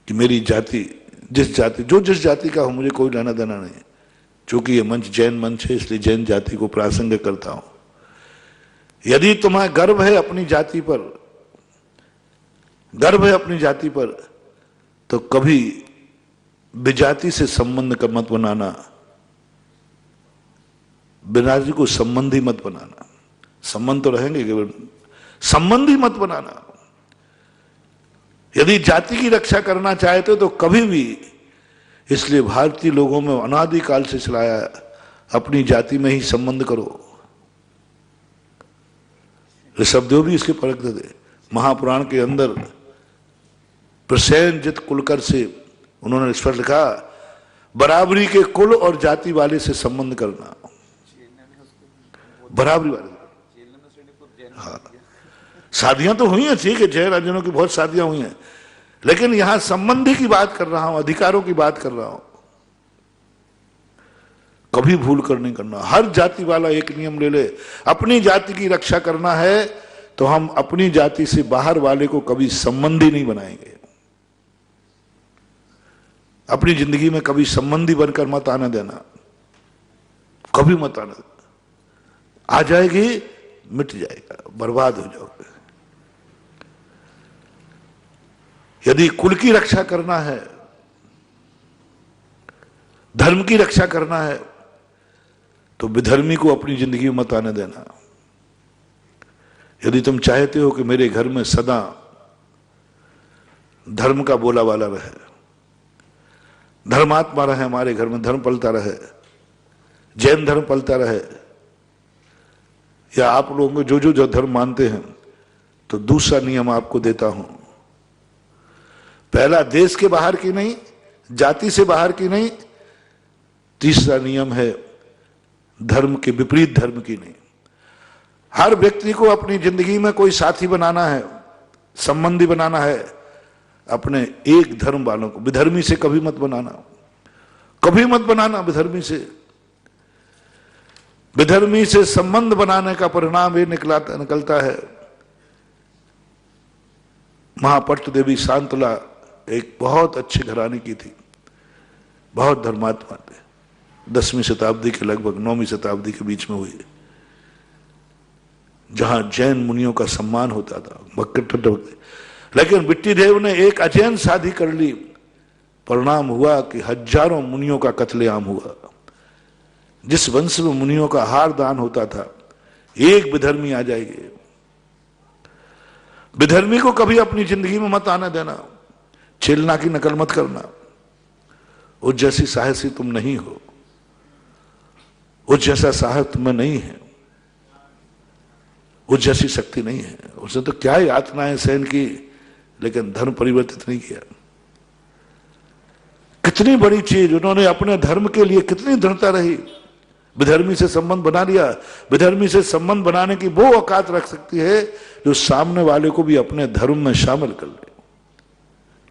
कि मेरी जाति, जिस जाति का हो, मुझे कोई लेना देना नहीं। चूंकि ये मंच जैन मंच है, इसलिए जैन जाति को प्रासंगिक करता हूं। यदि तुम्हें गर्व है अपनी जाति पर, तो कभी विजाति से संबंध का मत बनाना, विराजी को संबंधी मत बनाना। संबंध तो रहेंगे केवल, संबंधी मत बनाना। यदि जाति की रक्षा करना चाहते हो तो कभी भी, इसलिए भारतीय लोगों में अनादिकाल से चलाया अपनी जाति में ही संबंध करो। ऋषभदेव भी इसके परख दे। महापुराण के अंदर प्रसेनजित कुलकर से उन्होंने स्पष्ट लिखा, बराबरी के कुल और जाति वाले से संबंध करना। बराबरी वाले, हाँ, शादियां तो हुई हैं, ठीक है, जैन राज्यों की बहुत शादियां हुई हैं, लेकिन यहां संबंधी की बात कर रहा हूं, अधिकारों की बात कर रहा हूं। कभी भूल कर नहीं करना। हर जाति वाला एक नियम ले ले, अपनी जाति की रक्षा करना है तो हम अपनी जाति से बाहर वाले को कभी संबंधी नहीं बनाएंगे। अपनी जिंदगी में कभी संबंधी बनकर मत आने देना, कभी मत आने देना। आ जाएगी, मिट जाएगा, बर्बाद हो जाओगे। यदि कुल की रक्षा करना है, धर्म की रक्षा करना है, तो विधर्मी को अपनी जिंदगी में मत आने देना। यदि तुम चाहते हो कि मेरे घर में सदा धर्म का बोला वाला रहे, धर्मात्मा रहे, हमारे घर में धर्म पलता रहे, जैन धर्म पलता रहे, या आप लोगों को जो धर्म मानते हैं, तो दूसरा नियम आपको देता हूं। पहला, देश के बाहर की नहीं, जाति से बाहर की नहीं। तीसरा नियम है, धर्म के विपरीत धर्म की नहीं। हर व्यक्ति को अपनी जिंदगी में कोई साथी बनाना है, संबंधी बनाना है, अपने एक धर्म वालों को। विधर्मी से कभी मत बनाना, कभी मत बनाना विधर्मी से। विधर्मी से संबंध बनाने का परिणाम ये निकलता है। महापट्ट देवी शांतला एक बहुत अच्छे घराने की थी, बहुत धर्मात्मा थे। 10वीं शताब्दी के लगभग 9वीं शताब्दी के बीच में हुई, जहां जैन मुनियों का सम्मान होता था। लेकिन बिट्टी देव ने एक अजैन शादी कर ली, परिणाम हुआ कि हजारों मुनियों का कत्लेआम हुआ। जिस वंश में मुनियों का हार दान होता था, एक विधर्मी आ जाएगी। विधर्मी को कभी अपनी जिंदगी में मत आने देना। छेलना की नकल मत करना। उस जैसी साहसी तुम नहीं हो, उस जैसा साहस तुम्हें नहीं है, उस जैसी शक्ति नहीं है। उसने तो क्या यातनाएं सहन की, लेकिन धर्म परिवर्तित नहीं किया। कितनी बड़ी चीज, उन्होंने अपने धर्म के लिए कितनी दृढ़ता रही। विधर्मी से संबंध बना लिया। विधर्मी से संबंध बनाने की वो औकात रख सकती है जो सामने वाले को भी अपने धर्म में शामिल कर ले।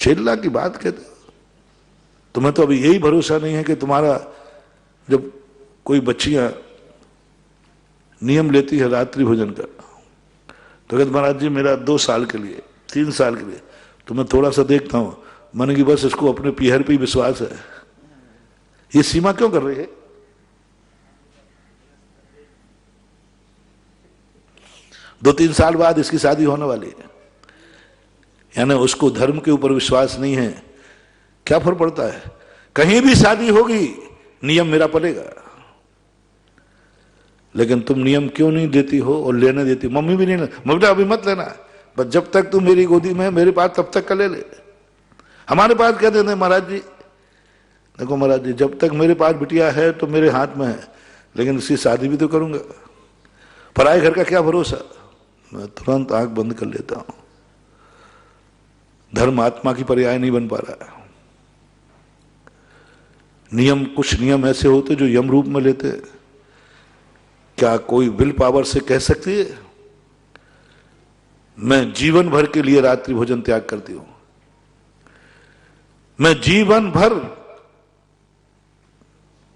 छेलना की बात कहते, तुम्हें तो अभी यही भरोसा नहीं है कि तुम्हारा, जब कोई बच्चियां नियम लेती है रात्रि भोजन का, तो कहते महाराज जी मेरा 2 साल के लिए, 3 साल के लिए, तो मैं थोड़ा सा देखता हूं, मन की बस इसको अपने पीहर पे ही विश्वास है। ये सीमा क्यों कर रही है? 2-3 साल बाद इसकी शादी होने वाली है, यानी उसको धर्म के ऊपर विश्वास नहीं है। क्या फर्क पड़ता है? कहीं भी शादी होगी, नियम मेरा पलेगा। लेकिन तुम नियम क्यों नहीं देती हो और लेने देती? मम्मी भी नहीं, बेटा अभी मत लेना, बस जब तक तू मेरी गोदी में मेरे पास तब तक का ले ले। हमारे पास कहते थे महाराज जी, देखो महाराज जी, जब तक मेरे पास बिटिया है तो मेरे हाथ में है, लेकिन उसकी शादी भी तो करूंगा। पराए घर का क्या भरोसा? मैं तुरंत आंख बंद कर लेता हूं। धर्म आत्मा की पर्याय नहीं बन पा रहा है। नियम, कुछ नियम ऐसे होते जो यम रूप में लेते, क्या कोई विल पावर से कह सकती है मैं जीवन भर के लिए रात्रि भोजन त्याग करती हूं, मैं जीवन भर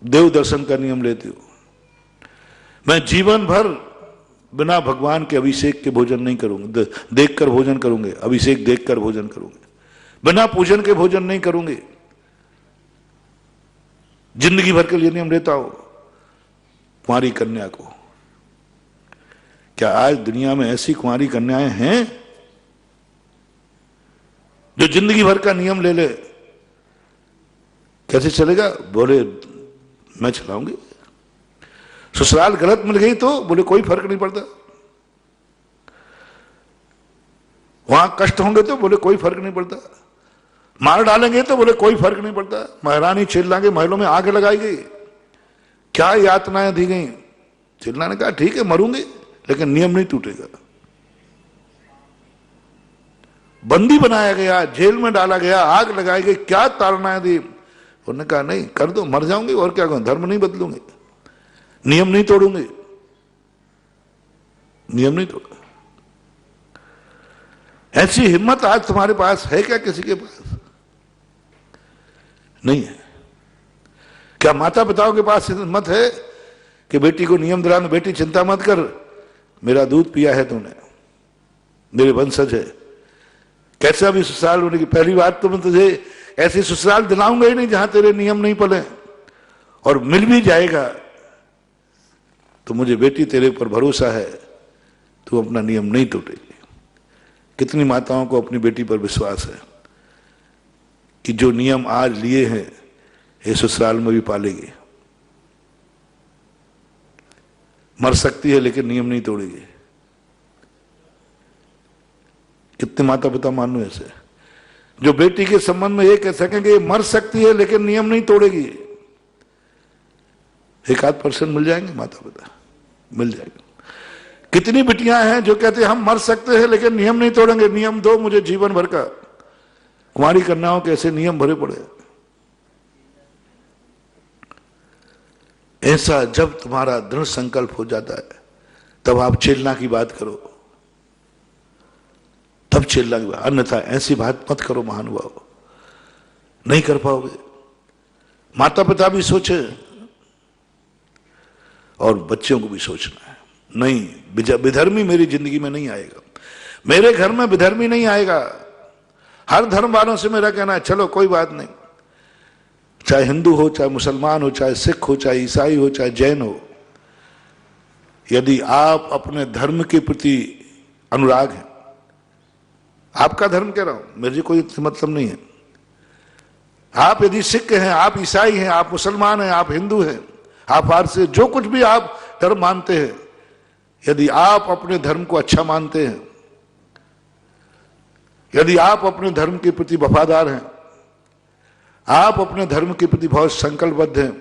देव दर्शन का नियम लेती हूं, मैं जीवन भर बिना भगवान के अभिषेक के भोजन नहीं करूंगी, देखकर भोजन करूंगे, अभिषेक देखकर भोजन करूंगे, बिना पूजन के भोजन नहीं करूंगे, जिंदगी भर के लिए नियम लेता हूं। कुंवारी कन्या को, क्या आज दुनिया में ऐसी कुंवारी कन्याएं हैं जो जिंदगी भर का नियम ले ले? कैसे चलेगा? बोले मैं चलाऊंगी। ससुराल गलत मिल गई तो बोले कोई फर्क नहीं पड़ता, वहां कष्ट होंगे तो बोले कोई फर्क नहीं पड़ता, मार डालेंगे तो बोले कोई फर्क नहीं पड़ता, महारानी चिल्लाएंगे, महलों में आग लगाई गई, क्या यातनाएं दी गई। चिल्ला ने कहा ठीक है मरूंगी लेकिन नियम नहीं टूटेगा। बंदी बनाया गया, जेल में डाला गया, आग लगाई गई, क्या ताड़नाएं दी। उन्होंने कहा नहीं कर दो, मर जाऊंगी और क्या करूं, धर्म नहीं बदलूंगी, नियम नहीं तोड़ूंगी, नियम नहीं तोड़ूंगा। ऐसी हिम्मत आज तुम्हारे पास है क्या? किसी के पास नहीं है। क्या माता पिताओं के पास हिम्मत है कि बेटी को नियम दिलाना, बेटी चिंता मत कर, मेरा दूध पिया है तूने, मेरे वंशज है, कैसा भी ससुराल होने की पहली बात तो मैं तुझे ऐसे ससुराल दिलाऊंगा ही नहीं जहां तेरे नियम नहीं पले, और मिल भी जाएगा तो मुझे बेटी तेरे पर भरोसा है, तू अपना नियम नहीं तोड़ेगी। कितनी माताओं को अपनी बेटी पर विश्वास है कि जो नियम आज लिए हैं ये ससुराल में भी पालेगी, मर सकती है लेकिन नियम नहीं तोड़ेगी। कितने माता पिता मानो ऐसे जो बेटी के संबंध में ये कह सकेंगे ये मर सकती है लेकिन नियम नहीं तोड़ेगी? एक आध % मिल जाएंगे माता पिता, मिल जाएंगे। कितनी बिटियां हैं जो कहते हैं हम मर सकते हैं लेकिन नियम नहीं तोड़ेंगे, नियम दो मुझे जीवन भर का। कुंवारी कन्याओं के ऐसे नियम भरे पड़े। ऐसा जब तुम्हारा दृढ़ संकल्प हो जाता है तब आप चेलना की बात करो, तब चेलना की बात, अन्यथा ऐसी बात मत करो महानुभाव, नहीं कर पाओगे। माता पिता भी सोचे और बच्चों को भी सोचना है, नहीं विधर्मी मेरी जिंदगी में नहीं आएगा, मेरे घर में विधर्मी नहीं आएगा। हर धर्म वालों से मेरा कहना है चलो कोई बात नहीं, चाहे हिंदू हो, चाहे मुसलमान हो, चाहे सिख हो, चाहे ईसाई हो, चाहे जैन हो, यदि आप अपने धर्म के प्रति अनुराग हैं, आपका धर्म कह रहा हूं, मेरे कोई मतलब नहीं है, आप यदि सिख हैं, आप ईसाई हैं, आप मुसलमान हैं, आप हिंदू हैं, आप पारसी, जो कुछ भी आप धर्म मानते हैं, यदि आप अपने धर्म को अच्छा मानते हैं, यदि आप अपने धर्म के प्रति वफादार हैं, आप अपने धर्म के प्रति बहुत संकल्पबद्ध हैं,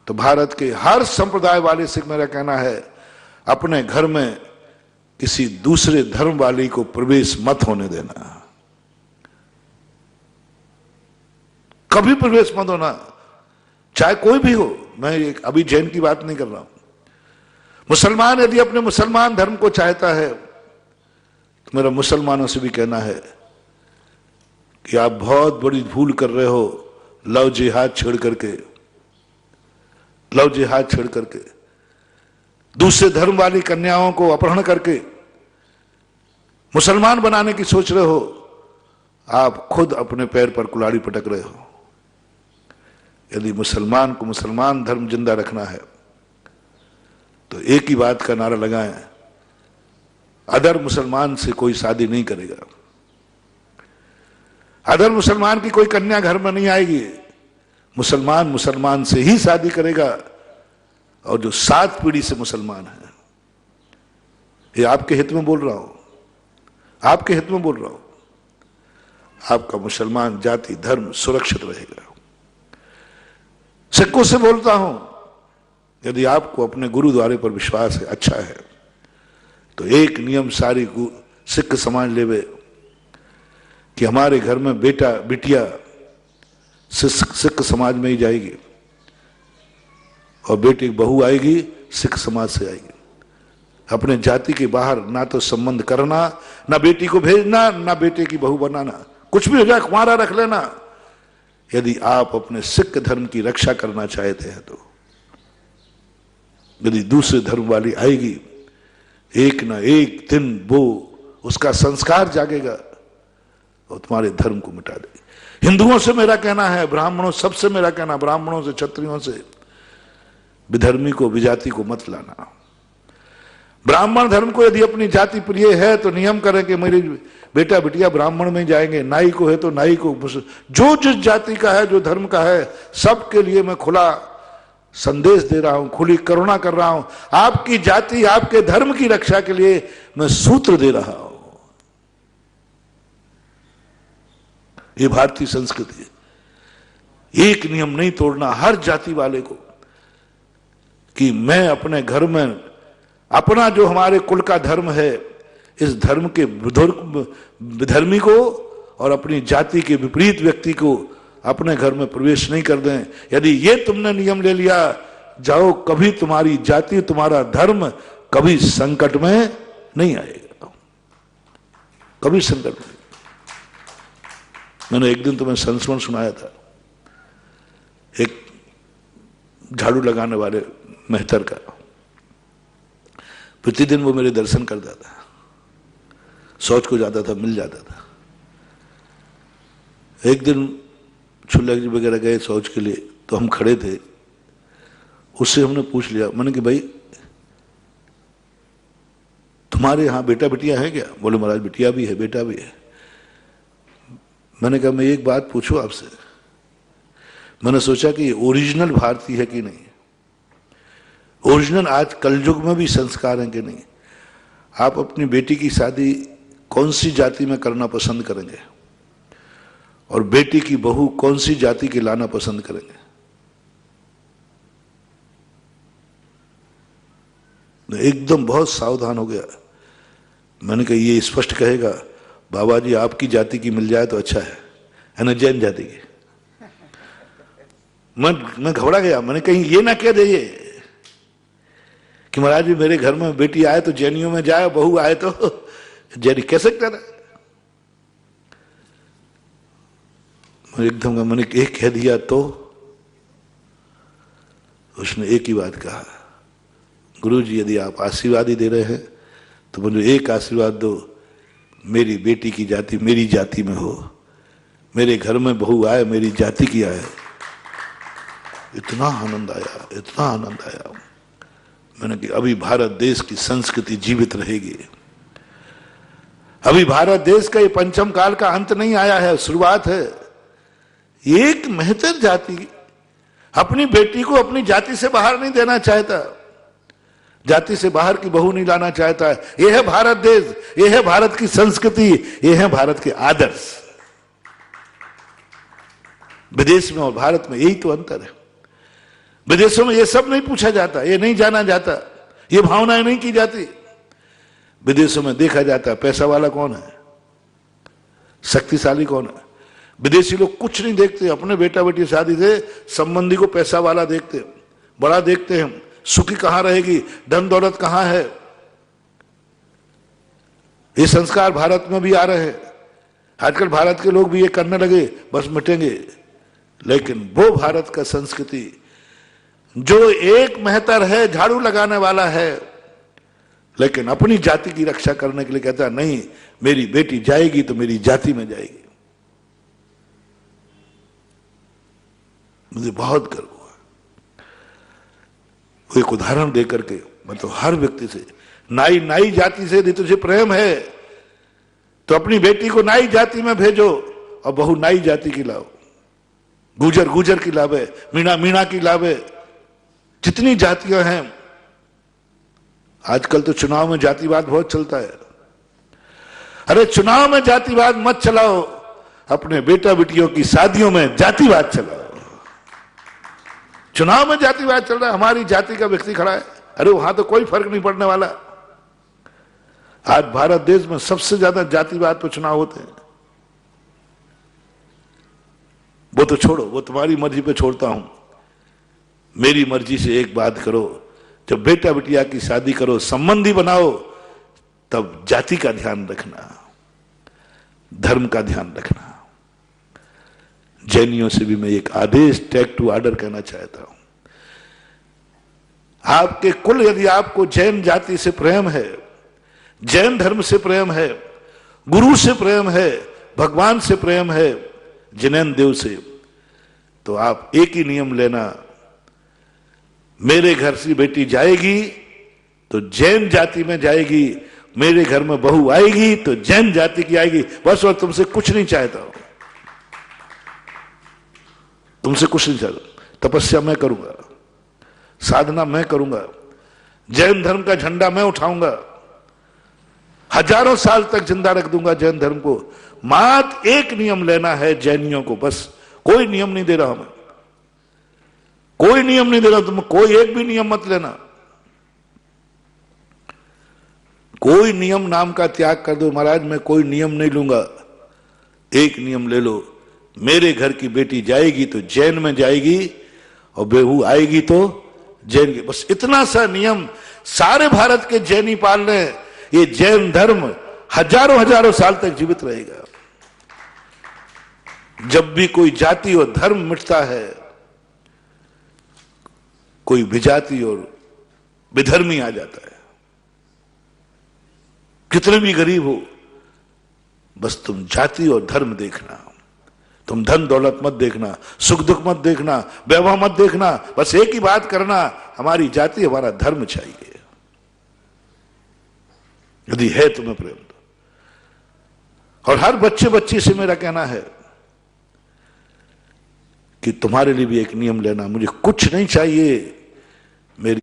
तो भारत के हर संप्रदाय वाले से मेरा कहना है अपने घर में किसी दूसरे धर्म वाले को प्रवेश मत होने देना, कभी प्रवेश मत होना, चाहे कोई भी हो। मैं अभी जैन की बात नहीं कर रहा हूं। मुसलमान यदि अपने मुसलमान धर्म को चाहता है तो मेरा मुसलमानों से भी कहना है कि आप बहुत बड़ी भूल कर रहे हो, लव जिहाद छेड़ करके, लव जिहाद छेड़ करके दूसरे धर्म वाली कन्याओं को अपहरण करके मुसलमान बनाने की सोच रहे हो। आप खुद अपने पैर पर कुल्हाड़ी पटक रहे हो। यदि मुसलमान को मुसलमान धर्म जिंदा रखना है तो एक ही बात का नारा लगाएं, अदर मुसलमान से कोई शादी नहीं करेगा, अदर मुसलमान की कोई कन्या घर में नहीं आएगी, मुसलमान मुसलमान से ही शादी करेगा, और जो 7 पीढ़ी से मुसलमान है। ये आपके हित में बोल रहा हूं, आपके हित में बोल रहा हूं। आपका मुसलमान जाति धर्म सुरक्षित रहेगा। सिखों से बोलता हूं, यदि आपको अपने गुरुद्वारे पर विश्वास है, अच्छा है, तो एक नियम सारी सिख समाज लेवे कि हमारे घर में बेटा बिटिया सिख समाज में ही जाएगी, और बेटी बहू आएगी सिख समाज से आएगी। अपने जाति के बाहर ना तो संबंध करना, ना बेटी को भेजना, ना बेटे की बहू बनाना, कुछ भी हो जाए कुंवारा रख लेना। यदि आप अपने सिख धर्म की रक्षा करना चाहते हैं तो यदि दूसरे धर्म वाली आएगी, एक ना एक दिन वो उसका संस्कार जागेगा और तुम्हारे धर्म को मिटा देगी। हिंदुओं से मेरा कहना है, ब्राह्मणों सबसे मेरा कहना, ब्राह्मणों से, क्षत्रियों से, विधर्मी को, विजाति को मत लाना। ब्राह्मण धर्म को यदि अपनी जाति प्रिय है तो नियम करें कि मेरी बेटा बिटिया ब्राह्मण में जाएंगे, नाई को है तो नाई को, जो जिस जाति का है, जो धर्म का है, सबके लिए मैं खुला संदेश दे रहा हूं, खुली करुणा कर रहा हूं। आपकी जाति, आपके धर्म की रक्षा के लिए मैं सूत्र दे रहा हूं। ये भारतीय संस्कृति है। एक नियम नहीं तोड़ना हर जाति वाले को कि मैं अपने घर में अपना जो हमारे कुल का धर्म है, इस धर्म के विधर्मी को और अपनी जाति के विपरीत व्यक्ति को अपने घर में प्रवेश नहीं कर दें। यदि ये तुमने नियम ले लिया, जाओ, कभी तुम्हारी जाति, तुम्हारा धर्म कभी संकट में नहीं आएगा, कभी संकट में। मैंने एक दिन तुम्हें संस्मरण सुनाया था, एक झाड़ू लगाने वाले मेहतर का। प्रतिदिन वो मेरे दर्शन करता था, शौच को जाता था, मिल जाता था। एक दिन चूल्हा वगैरह गए शौच के लिए, तो हम खड़े थे, उससे हमने पूछ लिया, मैंने कि भाई तुम्हारे यहाँ बेटा बिटिया है क्या? बोले महाराज बिटिया भी है, बेटा भी है। मैंने कहा मैं एक बात पूछूं आपसे, मैंने सोचा कि ओरिजिनल भारतीय है कि नहीं, ओरिजिनल आज कलयुग में भी संस्कार हैं कि नहीं। आप अपनी बेटी की शादी कौन सी जाति में करना पसंद करेंगे और बेटी की बहू कौन सी जाति की लाना पसंद करेंगे? एकदम बहुत सावधान हो गया। मैंने कहा ये स्पष्ट कहेगा बाबा जी आपकी जाति की मिल जाए तो अच्छा है ना, जैन जाति की। मैं घबरा गया। मैंने कहीं ये ना कह दे ये कि महाराज जी मेरे घर में बेटी आए तो जैनियों में जाए, बहू आए तो जैनी, कह सकता था। एकदम मैंने एक कह दिया तो उसने एक ही बात कहा, गुरु जी यदि आप आशीर्वाद ही दे रहे हैं तो मुझे एक आशीर्वाद दो, मेरी बेटी की जाति मेरी जाति में हो, मेरे घर में बहू आए मेरी जाति की आए। इतना आनंद आया, इतना आनंद आया। मैंने कि अभी भारत देश की संस्कृति जीवित रहेगी। अभी भारत देश का ये पंचम काल का अंत नहीं आया है, शुरुआत है। एक मेहतर जाति अपनी बेटी को अपनी जाति से बाहर नहीं देना चाहता, जाति से बाहर की बहू नहीं लाना चाहता है। यह है भारत देश, यह है भारत की संस्कृति, यह है भारत के आदर्श। विदेश में और भारत में यही तो अंतर है। विदेशों में यह सब नहीं पूछा जाता, ये नहीं जाना जाता, ये भावनाएं नहीं की जाती। विदेशों में देखा जाता है पैसा वाला कौन है, शक्तिशाली कौन है। विदेशी लोग कुछ नहीं देखते, अपने बेटा बेटी शादी से संबंधी को पैसा वाला देखते, बड़ा देखते हैं, सुखी कहां रहेगी, धन दौलत कहां है। ये संस्कार भारत में भी आ रहे हैं। आजकल भारत के लोग भी ये करने लगे, बस मिटेंगे। लेकिन वो भारत का संस्कृति जो एक मेहतर है, झाड़ू लगाने वाला है, लेकिन अपनी जाति की रक्षा करने के लिए कहता है नहीं, मेरी बेटी जाएगी तो मेरी जाति में जाएगी। मुझे बहुत गर्व हुआ। एक उदाहरण देकर के मैं तो हर व्यक्ति से, नाई जाति से यदि तुझे प्रेम है तो अपनी बेटी को नाई जाति में भेजो और बहू नाई जाति की लाओ, गुजर की लावे, मीणा की लावे। जितनी जातियां हैं, आजकल तो चुनाव में जातिवाद बहुत चलता है। अरे चुनाव में जातिवाद मत चलाओ, अपने बेटा बेटियों की शादियों में जातिवाद चलाओ। चुनाव में जातिवाद चल रहा है, हमारी जाति का व्यक्ति खड़ा है, अरे वहां तो कोई फर्क नहीं पड़ने वाला। आज भारत देश में सबसे ज्यादा जातिवाद पर चुनाव होते हैं। वो तो छोड़ो, वो तुम्हारी मर्जी पे छोड़ता हूं। मेरी मर्जी से एक बात करो, जब बेटा बिटिया की शादी करो, संबंधी बनाओ, तब जाति का ध्यान रखना, धर्म का ध्यान रखना। जैनियों से भी मैं एक आदेश, टैग टू ऑर्डर कहना चाहता हूं। आपके कुल, यदि आपको जैन जाति से प्रेम है, जैन धर्म से प्रेम है, गुरु से प्रेम है, भगवान से प्रेम है, जिनेन देव से, तो आप एक ही नियम लेना, मेरे घर से बेटी जाएगी तो जैन जाति में जाएगी, मेरे घर में बहू आएगी तो जैन जाति की आएगी, बस। और तुमसे कुछ नहीं चाहता हूं, तुमसे कुछ नहीं चाहता। तपस्या मैं करूंगा, साधना मैं करूंगा, जैन धर्म का झंडा मैं उठाऊंगा, हजारों साल तक जिंदा रख दूंगा जैन धर्म को। मात्र एक नियम लेना है जैनियों को, बस। कोई नियम नहीं दे रहा मैं, कोई नियम नहीं दे रहा, तुम कोई एक भी नियम मत लेना। कोई नियम नाम का त्याग कर दो। महाराज मैं कोई नियम नहीं लूंगा, एक नियम ले लो, मेरे घर की बेटी जाएगी तो जैन में जाएगी और बहू आएगी तो जैन की, बस इतना सा नियम सारे भारत के जैनी पाल रहे हैं। ये जैन धर्म हजारों हजारों साल तक जीवित रहेगा। जब भी कोई जाति और धर्म मिटता है, कोई विजाति और विधर्मी आ जाता है। कितने भी गरीब हो, बस तुम जाति और धर्म देखना, तुम धन दौलत मत देखना, सुख दुख मत देखना, वैभव मत देखना, बस एक ही बात करना, हमारी जाति हमारा धर्म चाहिए। यदि है तुम्हें प्रेम तो। और हर बच्चे बच्ची से मेरा कहना है कि तुम्हारे लिए भी एक नियम लेना, मुझे कुछ नहीं चाहिए, मेरी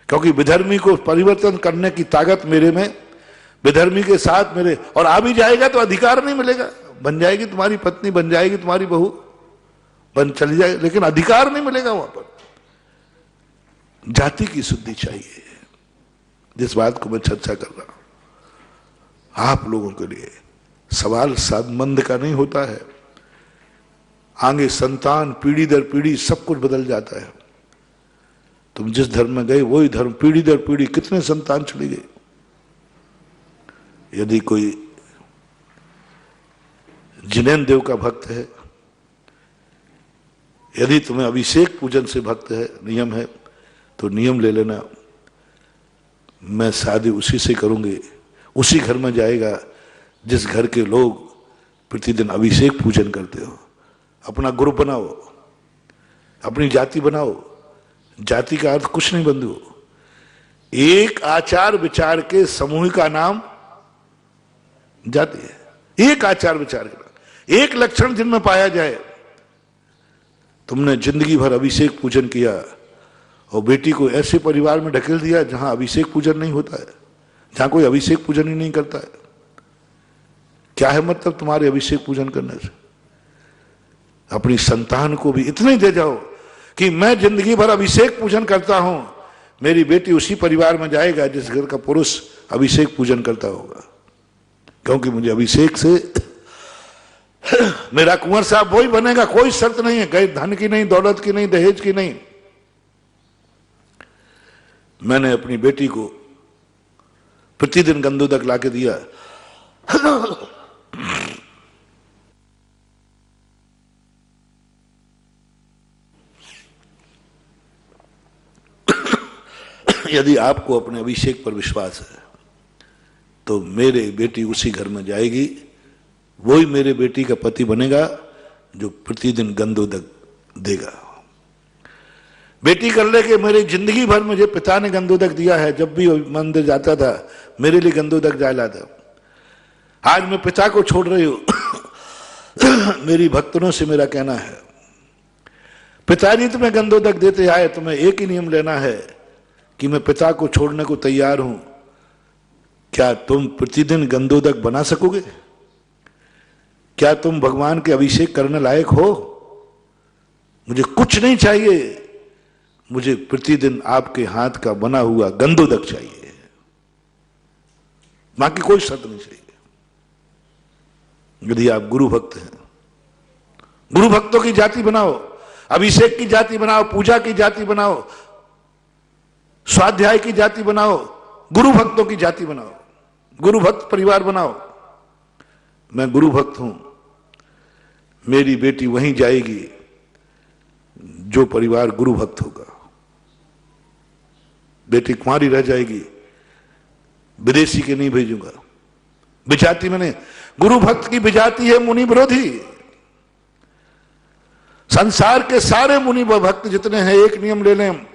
क्योंकि विधर्मी को परिवर्तन करने की ताकत मेरे में, विधर्मी के साथ मेरे, और आ भी जाएगा तो अधिकार नहीं मिलेगा। बन जाएगी तुम्हारी पत्नी, बन जाएगी तुम्हारी बहू, बन चली जाएगी, लेकिन अधिकार नहीं मिलेगा वहां पर। जाति की शुद्धि चाहिए, जिस बात को मैं चर्चा कर रहा हूं। आप लोगों के लिए सवाल संबंध का नहीं होता है, आगे संतान पीढ़ी दर पीढ़ी सब कुछ बदल जाता है। तुम जिस धर्म में गए वही धर्म पीढ़ी दर पीढ़ी, कितने संतान चली गई। यदि कोई जिनेन देव का भक्त है, यदि तुम्हें अभिषेक पूजन से भक्त है, नियम है, तो नियम ले लेना, मैं शादी उसी से करूंगी, उसी घर में जाएगा जिस घर के लोग प्रतिदिन अभिषेक पूजन करते हो। अपना ग्रुप बनाओ, अपनी जाति बनाओ। जाति का अर्थ कुछ नहीं बंधु, एक आचार विचार के समूह का नाम जाति है। एक आचार विचार का एक लक्षण जिनमें पाया जाए। तुमने जिंदगी भर अभिषेक पूजन किया और बेटी को ऐसे परिवार में ढकेल दिया जहां अभिषेक पूजन नहीं होता है, जहां कोई अभिषेक पूजन ही नहीं करता है। क्या है मतलब तुम्हारे अभिषेक पूजन करने से? अपनी संतान को भी इतने दे जाओ कि मैं जिंदगी भर अभिषेक पूजन करता हूं, मेरी बेटी उसी परिवार में जाएगा जिस घर का पुरुष अभिषेक पूजन करता होगा, क्योंकि मुझे अभिषेक से मेरा कुंवर साहब वही बनेगा। कोई शर्त नहीं है, गए धन की नहीं, दौलत की नहीं, दहेज की नहीं। मैंने अपनी बेटी को प्रतिदिन गंदोदक लाके दिया। यदि आपको अपने अभिषेक पर विश्वास है तो मेरे बेटी उसी घर में जाएगी, वही मेरे बेटी का पति बनेगा जो प्रतिदिन गंदोदक देगा। बेटी कर ले कि मेरी जिंदगी भर मुझे पिता ने गंदोदक दिया है, जब भी मंदिर जाता था मेरे लिए गंदोदक डाला था। आज मैं पिता को छोड़ रही हूं। मेरी भक्तों से मेरा कहना है, पिताजी तुम्हें गंदोदक देते आए, तुम्हें एक ही नियम लेना है कि मैं पिता को छोड़ने को तैयार हूं। क्या तुम प्रतिदिन गंदोदक बना सकोगे? क्या तुम भगवान के अभिषेक करने लायक हो? मुझे कुछ नहीं चाहिए, मुझे प्रतिदिन आपके हाथ का बना हुआ गंदोदक चाहिए। बाकी कोई शर्त नहीं चाहिए। यदि आप गुरु भक्त हैं, गुरु भक्तों की जाति बनाओ, अभिषेक की जाति बनाओ, पूजा की जाति बनाओ, स्वाध्याय की जाति बनाओ, गुरु भक्तों की जाति बनाओ, गुरु भक्त परिवार बनाओ। मैं गुरु भक्त हूं, मेरी बेटी वहीं जाएगी जो परिवार गुरु भक्त होगा। बेटी कुंवारी रह जाएगी, विदेशी के नहीं भेजूंगा। विजाति मैंने, गुरु भक्त की विजाति है मुनि विरोधी। संसार के सारे मुनि भक्त जितने हैं, एक नियम ले लें,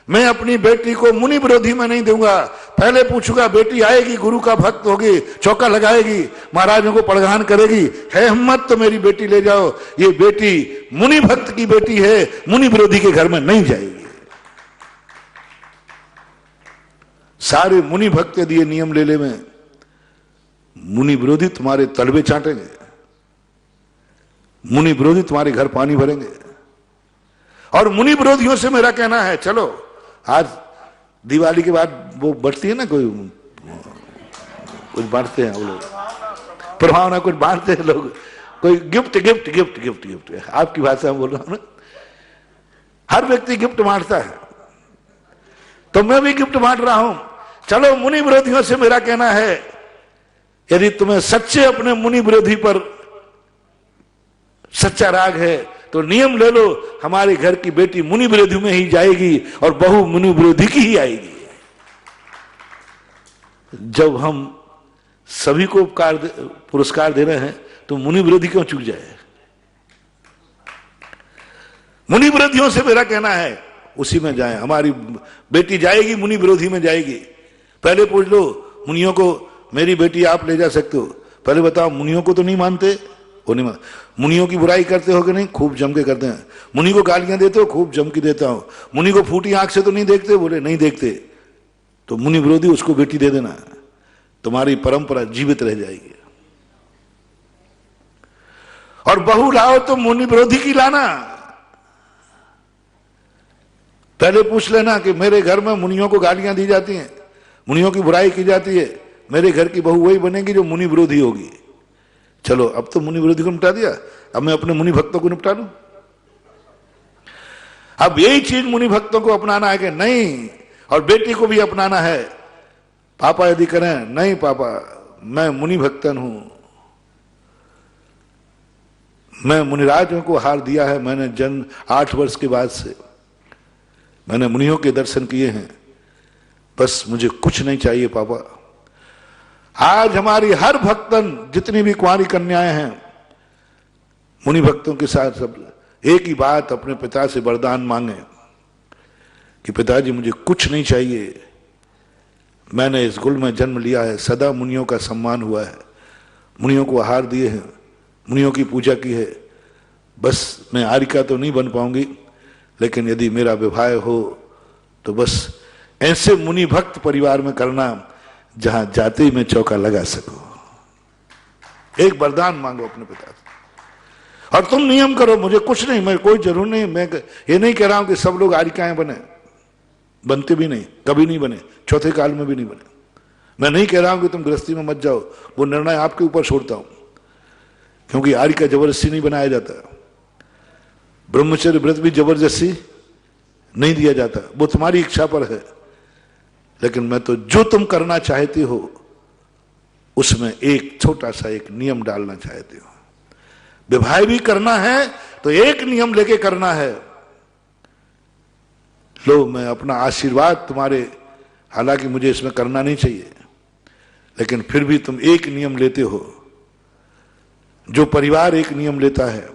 मैं अपनी बेटी को मुनि विरोधी में नहीं दूंगा। पहले पूछूंगा, बेटी आएगी, गुरु का भक्त होगी, चौका लगाएगी, महाराजों को पड़घान करेगी, है हिम्मत तो मेरी बेटी ले जाओ। ये बेटी मुनि भक्त की बेटी है, मुनि विरोधी के घर में नहीं जाएगी। सारे मुनि भक्त यदि ये नियम ले ले, में मुनि विरोधी तुम्हारे तलवे चाटेंगे, मुनि विरोधी तुम्हारे घर पानी भरेंगे। और मुनि विरोधियों से मेरा कहना है, चलो आज दिवाली के बाद वो बढ़ती है ना, कोई कुछ बांटते हैं वो लोग, प्रभावना कुछ बांटते हैं लोग, कोई gift gift gift gift gift, आपकी भाषा में बोल रहा हूं ना, हर व्यक्ति गिफ्ट बांटता है, तो मैं भी गिफ्ट बांट रहा हूं। चलो मुनि विरोधियों से मेरा कहना है, यदि तुम्हें सच्चे अपने मुनि विरोधी पर सच्चा राग है तो नियम ले लो, हमारे घर की बेटी मुनि विरोधी में ही जाएगी और बहू मुनि विरोधी की ही आएगी। जब हम सभी को पुरस्कार दे रहे हैं तो मुनि विरोधी क्यों चूक जाए? मुनि विरोधियों से मेरा कहना है उसी में जाए, हमारी बेटी जाएगी मुनि विरोधी में जाएगी। पहले पूछ लो मुनियों को, मेरी बेटी आप ले जा सकते हो? पहले बताओ, मुनियों को तो नहीं मानते, वो नहीं मानते। मुनियों की बुराई करते हो कि नहीं? खूब जम के करते हैं। मुनि को गालियां देते हो? खूब जम के देता हूं। मुनि को फूटी आंख से तो नहीं देखते? बोले नहीं देखते। तो मुनि विरोधी उसको बेटी दे देना, तुम्हारी परंपरा जीवित रह जाएगी। और बहू लाओ तो मुनि विरोधी की लाना। पहले पूछ लेना कि मेरे घर में मुनियों को गालियां दी जाती हैं, मुनियों की बुराई की जाती है, मेरे घर की बहू वही बनेगी जो मुनि विरोधी होगी। चलो अब तो मुनि विरोधी को निपटा दिया, अब मैं अपने मुनि भक्तों को निपटा लूं। अब यही चीज मुनि भक्तों को अपनाना है कि नहीं, और बेटी को भी अपनाना है। पापा यदि करें, नहीं पापा मैं मुनि भक्तन हूं, मैं मुनिराजों को हार दिया है, मैंने जन्म 8 वर्ष के बाद से मैंने मुनियों के दर्शन किए हैं, बस मुझे कुछ नहीं चाहिए पापा। आज हमारी हर भक्तन, जितनी भी कुंवारी कन्याएं हैं, मुनि भक्तों के साथ सब एक ही बात अपने पिता से वरदान मांगे कि पिताजी मुझे कुछ नहीं चाहिए, मैंने इस कुल में जन्म लिया है, सदा मुनियों का सम्मान हुआ है, मुनियों को आहार दिए हैं, मुनियों की पूजा की है, बस मैं आर्यिका तो नहीं बन पाऊंगी, लेकिन यदि मेरा विवाह हो तो बस ऐसे मुनि भक्त परिवार में करना जहां जाते ही मैं चौका लगा सकूं। एक वरदान मांगो अपने पिता से, और तुम नियम करो, मुझे कुछ नहीं, मैं कोई जरूर नहीं, मैं ये नहीं कह रहा हूं कि सब लोग आर्यिकाएं बने, बनते भी नहीं, कभी नहीं बने, चौथे काल में भी नहीं बने। मैं नहीं कह रहा हूं कि तुम गृहस्थी में मत जाओ, वो निर्णय आपके ऊपर छोड़ता हूं, क्योंकि आर्यिका जबरदस्ती नहीं बनाया जाता, ब्रह्मचर्य व्रत भी जबरदस्ती नहीं दिया जाता, वो तुम्हारी इच्छा पर है। लेकिन मैं तो जो तुम करना चाहती हो उसमें एक छोटा सा एक नियम डालना चाहती हो। विवाह भी करना है तो एक नियम लेके करना है, लो मैं अपना आशीर्वाद तुम्हारे, हालांकि मुझे इसमें करना नहीं चाहिए, लेकिन फिर भी तुम एक नियम लेते हो। जो परिवार एक नियम लेता है,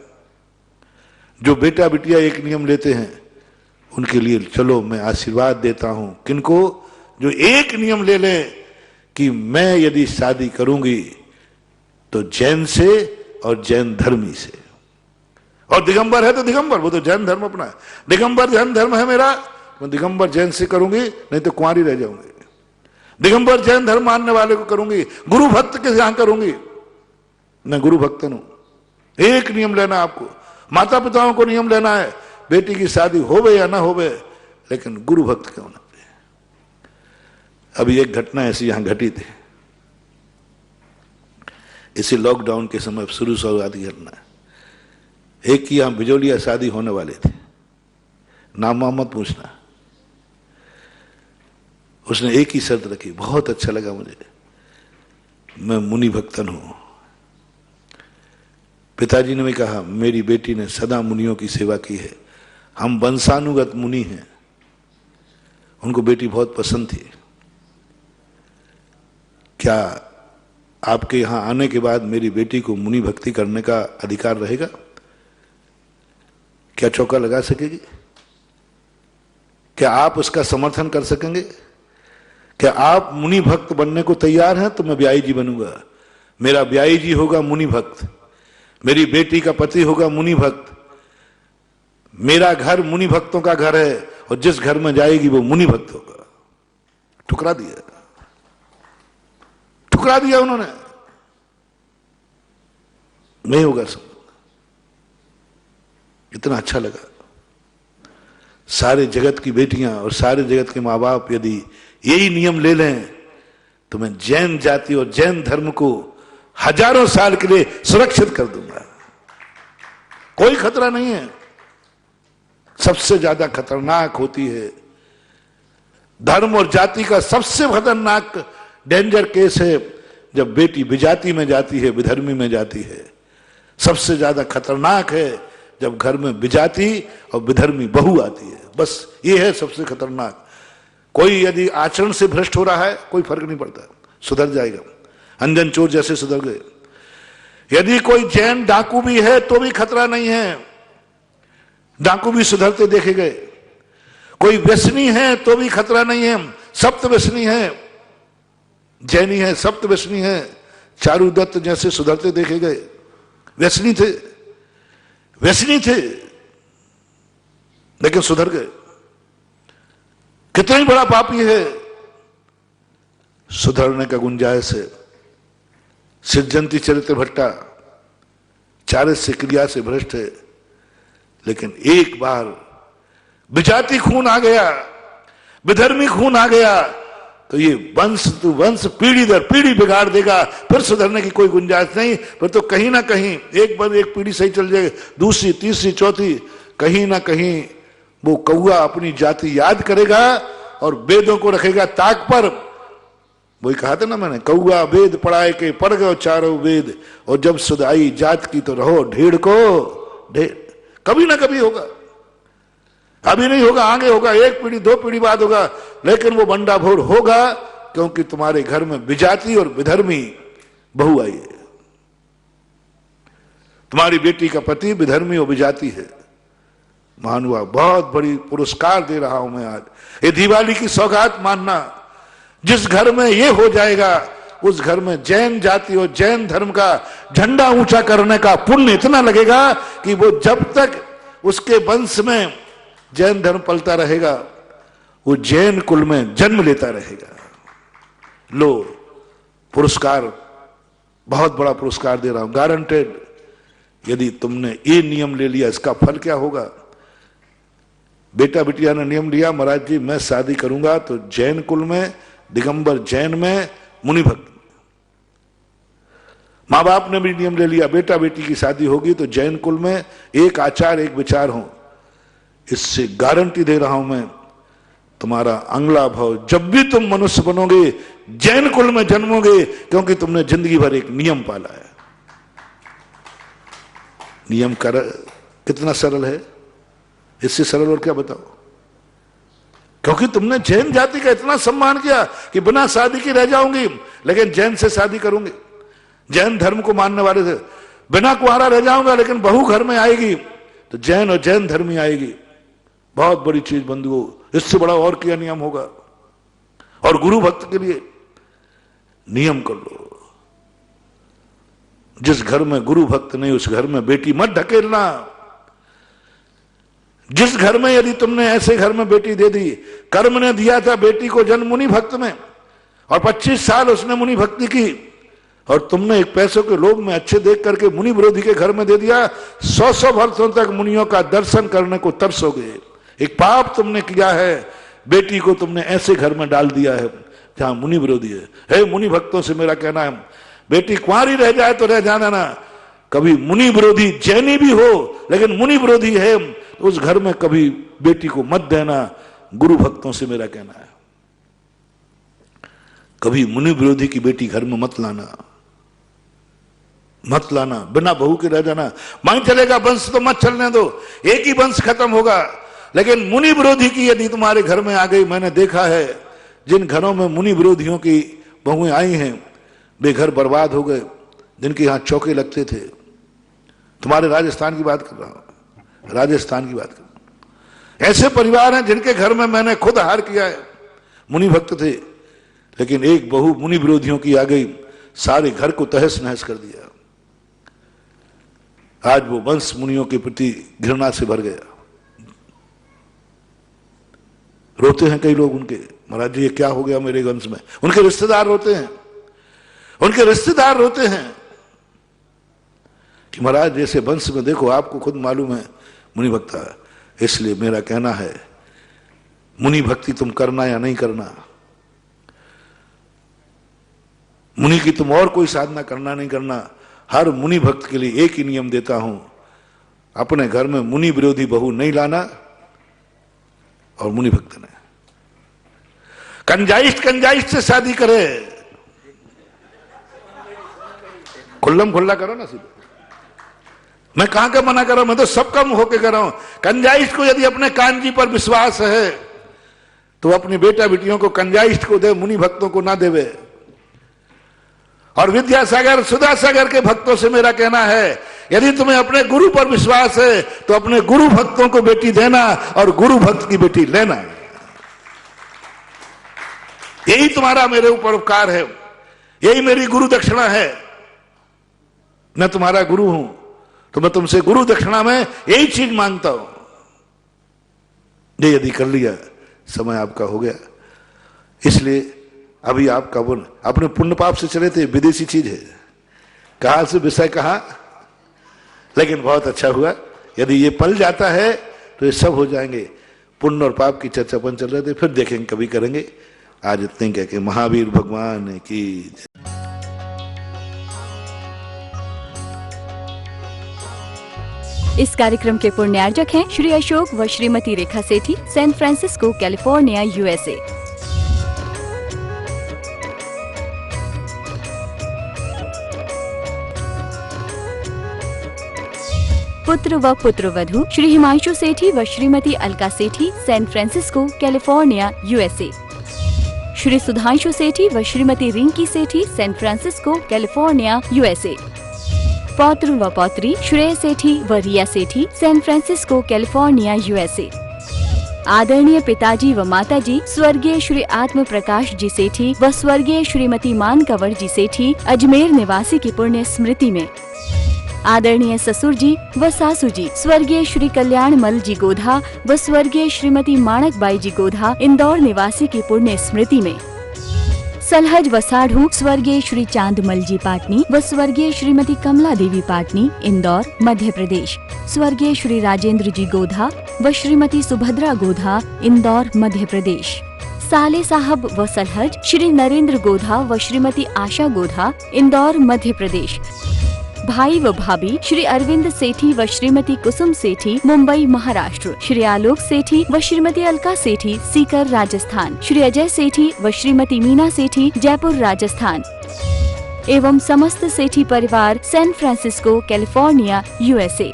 जो बेटा बिटिया एक नियम लेते हैं, उनके लिए चलो मैं आशीर्वाद देता हूं। किनको? जो एक नियम ले ले कि मैं यदि शादी करूंगी तो जैन से और जैन धर्मी से, और दिगंबर है तो दिगंबर, वो तो जैन धर्म अपना है, दिगंबर जैन धर्म है मेरा, मैं दिगंबर जैन से करूंगी, नहीं तो कुंवारी रह जाऊंगी। दिगंबर जैन धर्म मानने वाले को करूंगी, गुरु भक्त के यहां करूंगी, मैं गुरु भक्तन हूं। एक नियम लेना आपको, माता पिताओं को नियम लेना है, बेटी की शादी होवे या ना होवे, लेकिन गुरु भक्त क्यों ना। अभी एक घटना ऐसी यहां घटी थी, इसी लॉकडाउन के समय शुरू शुरुआत करना। एक की यहां बिजोलिया शादी होने वाले थे, नाम मत पूछना। उसने एक ही शर्त रखी, बहुत अच्छा लगा मुझे, मैं मुनि भक्तन हूं। पिताजी ने भी कहा मेरी बेटी ने सदा मुनियों की सेवा की है, हम वंशानुगत मुनि हैं। उनको बेटी बहुत पसंद थी। क्या आपके यहां आने के बाद मेरी बेटी को मुनि भक्ति करने का अधिकार रहेगा? क्या चौका लगा सकेगी? क्या आप उसका समर्थन कर सकेंगे? क्या आप मुनि भक्त बनने को तैयार हैं? तो मैं ब्याई जी बनूंगा, मेरा ब्याई जी होगा मुनि भक्त, मेरी बेटी का पति होगा मुनि भक्त, मेरा घर मुनि भक्तों का घर है, और जिस घर में जाएगी वो मुनि भक्त होगा। ठुकरा दिया, ठुकरा दिया उन्होंने, नहीं होगा सब। इतना अच्छा लगा। सारे जगत की बेटियां और सारे जगत के मां बाप यदि यही नियम ले लें तो मैं जैन जाति और जैन धर्म को हजारों साल के लिए सुरक्षित कर दूंगा। कोई खतरा नहीं है। सबसे ज्यादा खतरनाक होती है धर्म और जाति का सबसे खतरनाक डेंजर केस है जब बेटी विजाति में जाती है, विधर्मी में जाती है। सबसे ज्यादा खतरनाक है जब घर में विजाति और विधर्मी बहू आती है। बस ये है सबसे खतरनाक। कोई यदि आचरण से भ्रष्ट हो रहा है कोई फर्क नहीं पड़ता, सुधर जाएगा। अंजन चोर जैसे सुधर गए। यदि कोई जैन डाकू भी है तो भी खतरा नहीं है, डाकू भी सुधरते देखे गए। कोई व्यसनी है तो भी खतरा नहीं है, सप्त व्यसनी है, जैनी है, सप्त व्यसनी है। चारू दत्त जैसे सुधरते देखे गए। व्यसनी थे, व्यसनी थे लेकिन सुधर गए। कितना ही बड़ा पापी है, सुधरने का गुंजाइश है। सिद्धंती चरित्र भट्टा चारित्र्य क्रिया से भ्रष्ट है, लेकिन एक बार विजाति खून आ गया, विधर्मी खून आ गया तो ये वंश तू वंश पीढ़ी दर पीढ़ी बिगाड़ देगा। फिर सुधरने की कोई गुंजाइश नहीं। फिर तो कहीं ना कहीं एक बार एक पीढ़ी सही चल जाएगी, दूसरी तीसरी चौथी, कहीं ना कहीं वो कौआ अपनी जाति याद करेगा और वेदों को रखेगा ताक पर। वही कहा था ना मैंने, कौआ वेद पढ़ाए के पढ़ गए चारों वेद, और जब सुधाई जात की तो रहो ढेड़ को ढेड़। कभी ना कभी होगा, अभी नहीं होगा, आगे होगा, एक पीढ़ी दो पीढ़ी बाद होगा, लेकिन वो बंडा भोर होगा क्योंकि तुम्हारे घर में विजाति और विधर्मी बहू आई है। तुम्हारी बेटी का पति विधर्मी और विजाति है। महानुभाव, बहुत बड़ी पुरस्कार दे रहा हूं मैं आज। ये दिवाली की सौगात मानना। जिस घर में ये हो जाएगा उस घर में जैन जाति और जैन धर्म का झंडा ऊंचा करने का पुण्य इतना लगेगा कि वो जब तक उसके वंश में जैन धर्म पलता रहेगा वो जैन कुल में जन्म लेता रहेगा। लो पुरस्कार, बहुत बड़ा पुरस्कार दे रहा हूं, गारंटेड। यदि तुमने ये नियम ले लिया, इसका फल क्या होगा? बेटा बिटिया ने नियम लिया, महाराज जी मैं शादी करूंगा तो जैन कुल में, दिगंबर जैन में, मुनि भक्त। मां बाप ने भी नियम ले लिया, बेटा बेटी की शादी होगी तो जैन कुल में एक आचार एक विचार हो। इससे गारंटी दे रहा हूं मैं, तुम्हारा अगला भाव जब भी तुम मनुष्य बनोगे जैन कुल में जन्मोगे, क्योंकि तुमने जिंदगी भर एक नियम पाला है। नियम कर कितना सरल है, इससे सरल और क्या बताओ? क्योंकि तुमने जैन जाति का इतना सम्मान किया कि बिना शादी के रह जाऊंगी लेकिन जैन से शादी करूंगी। जैन धर्म को मानने वाले से बिना कुंवारा रह जाऊंगा लेकिन बहू घर में आएगी तो जैन और जैन धर्मी आएगी। बहुत बड़ी चीज बंधुओं, इससे बड़ा और क्या नियम होगा? और गुरु भक्त के लिए नियम कर लो। जिस घर में गुरु भक्त नहीं उस घर में बेटी मत ढकेलना। जिस घर में यदि तुमने ऐसे घर में बेटी दे दी, कर्म ने दिया था बेटी को जन्म मुनि भक्त में और 25 साल उसने मुनि भक्ति की, और तुमने एक पैसों के लोभ में अच्छे देख करके मुनि विरोधी के घर में दे दिया, 100 वर्षों तक मुनियों का दर्शन करने को तरसोगे। एक पाप तुमने किया है, बेटी को तुमने ऐसे घर में डाल दिया है जहां मुनि विरोधी है। हे मुनि भक्तों से मेरा कहना है, बेटी कुंवारी रह जाए तो रह जाना ना, कभी मुनि विरोधी जैनी भी हो लेकिन मुनि विरोधी है तो उस घर में कभी बेटी को मत देना। गुरु भक्तों से मेरा कहना है, कभी मुनि विरोधी की बेटी घर में मत लाना, मत लाना। बिना बहू के रह जाना, मांग चलेगा वंश तो मत चलने दो, एक ही वंश खत्म होगा। लेकिन मुनि विरोधी की यदि तुम्हारे घर में आ गई, मैंने देखा है जिन घरों में मुनि विरोधियों की बहुएं आई हैं वे घर बर्बाद हो गए, जिनके यहां चौके लगते थे। तुम्हारे राजस्थान की बात कर रहा हूं, राजस्थान की बात कर रहा हूं। ऐसे परिवार हैं जिनके घर में मैंने खुद हार किया है, मुनि भक्त थे लेकिन एक बहू मुनि विरोधियों की आ गई, सारे घर को तहस नहस कर दिया। आज वो वंश मुनियों के प्रति घृणा से भर गया। रोते हैं कई लोग उनके, महाराज जी ये क्या हो गया मेरे वंश में। उनके रिश्तेदार रोते हैं, उनके रिश्तेदार रोते हैं कि महाराज जैसे वंश में देखो, आपको खुद मालूम है मुनि भक्ता। इसलिए मेरा कहना है मुनि भक्ति तुम करना या नहीं करना, मुनि की तुम और कोई साधना करना नहीं करना, हर मुनि भक्त के लिए एक ही नियम देता हूं, अपने घर में मुनि विरोधी बहू नहीं लाना। और मुनि भक्त ने कंजाइस्ट से शादी करे, खुल्लम खुल्ला करो ना सीधे। मैं कहां का मना कर रहा हूं, मैं तो सबका मुंह होके कर रहा हूं। कंजाइस्ट को यदि अपने कानजी पर विश्वास है तो अपनी बेटा बेटियों को कंजाइस्ट को दे, मुनि भक्तों को ना देवे। और विद्यासागर सुधासागर के भक्तों से मेरा कहना है, यदि तुम्हें अपने गुरु पर विश्वास है तो अपने गुरु भक्तों को बेटी देना और गुरु भक्त की बेटी लेना। यही तुम्हारा मेरे ऊपर उपकार है, यही मेरी गुरु दक्षिणा है। मैं तुम्हारा गुरु हूं तो मैं तुमसे गुरु दक्षिणा में यही चीज मांगता हूं। ये यदि कर लिया, समय आपका हो गया। इसलिए अभी आपका अपने पुण्य पाप से चले थे, विदेशी चीज है, कहां से विषय कहा, लेकिन बहुत अच्छा हुआ। यदि ये पल जाता है तो ये सब हो जाएंगे। पुण्य और पाप की चर्चा अपन चल रहे थे, फिर देखेंगे कभी करेंगे। आज इतने कह के महावीर भगवान की। इस कार्यक्रम के पुण्यार्जक हैं श्री अशोक व Shrimati Rekha Sethi, San Francisco, California, USA. पुत्र व पुत्रवधू श्री हिमांशु सेठी व Shrimati Alka Sethi, San Francisco, California, USA. Shri Sudhanshu Sethi व Shrimati Rinki Sethi, San Francisco, California, USA. पौत्र व पौत्री श्रेय सेठी व Riya Sethi, San Francisco, California, USA. आदरणीय पिताजी व माताजी स्वर्गीय श्री आत्म प्रकाश जी सेठी व स्वर्गीय श्रीमती मान कंवर जी सेठी, अजमेर निवासी की पुण्य स्मृति में। आदरणीय ससुर जी व सासू जी स्वर्गीय श्री कल्याण मल जी गोधा व स्वर्गीय श्रीमती माणक बाई जी गोधा, इंदौर निवासी की पुण्य स्मृति में। सलहज व साढ़ू स्वर्गीय श्री चांदमल जी पाटनी व स्वर्गीय श्रीमती कमला देवी पाटनी, इंदौर, मध्य प्रदेश। स्वर्गीय श्री राजेंद्र जी गोधा व श्रीमती सुभद्रा गोधा, इंदौर, मध्य प्रदेश। साले साहब व सलहज श्री नरेंद्र गोधा व श्रीमती आशा गोधा, इंदौर, मध्य प्रदेश। भाई व भाभी श्री अरविंद सेठी व श्रीमती कुसुम सेठी, मुंबई, महाराष्ट्र। श्री आलोक सेठी व श्रीमती अलका सेठी, सीकर, राजस्थान। श्री अजय सेठी व श्रीमती मीना सेठी, जयपुर, राजस्थान। एवं समस्त सेठी परिवार, सैन फ्रांसिस्को, कैलिफोर्निया, यूएसए।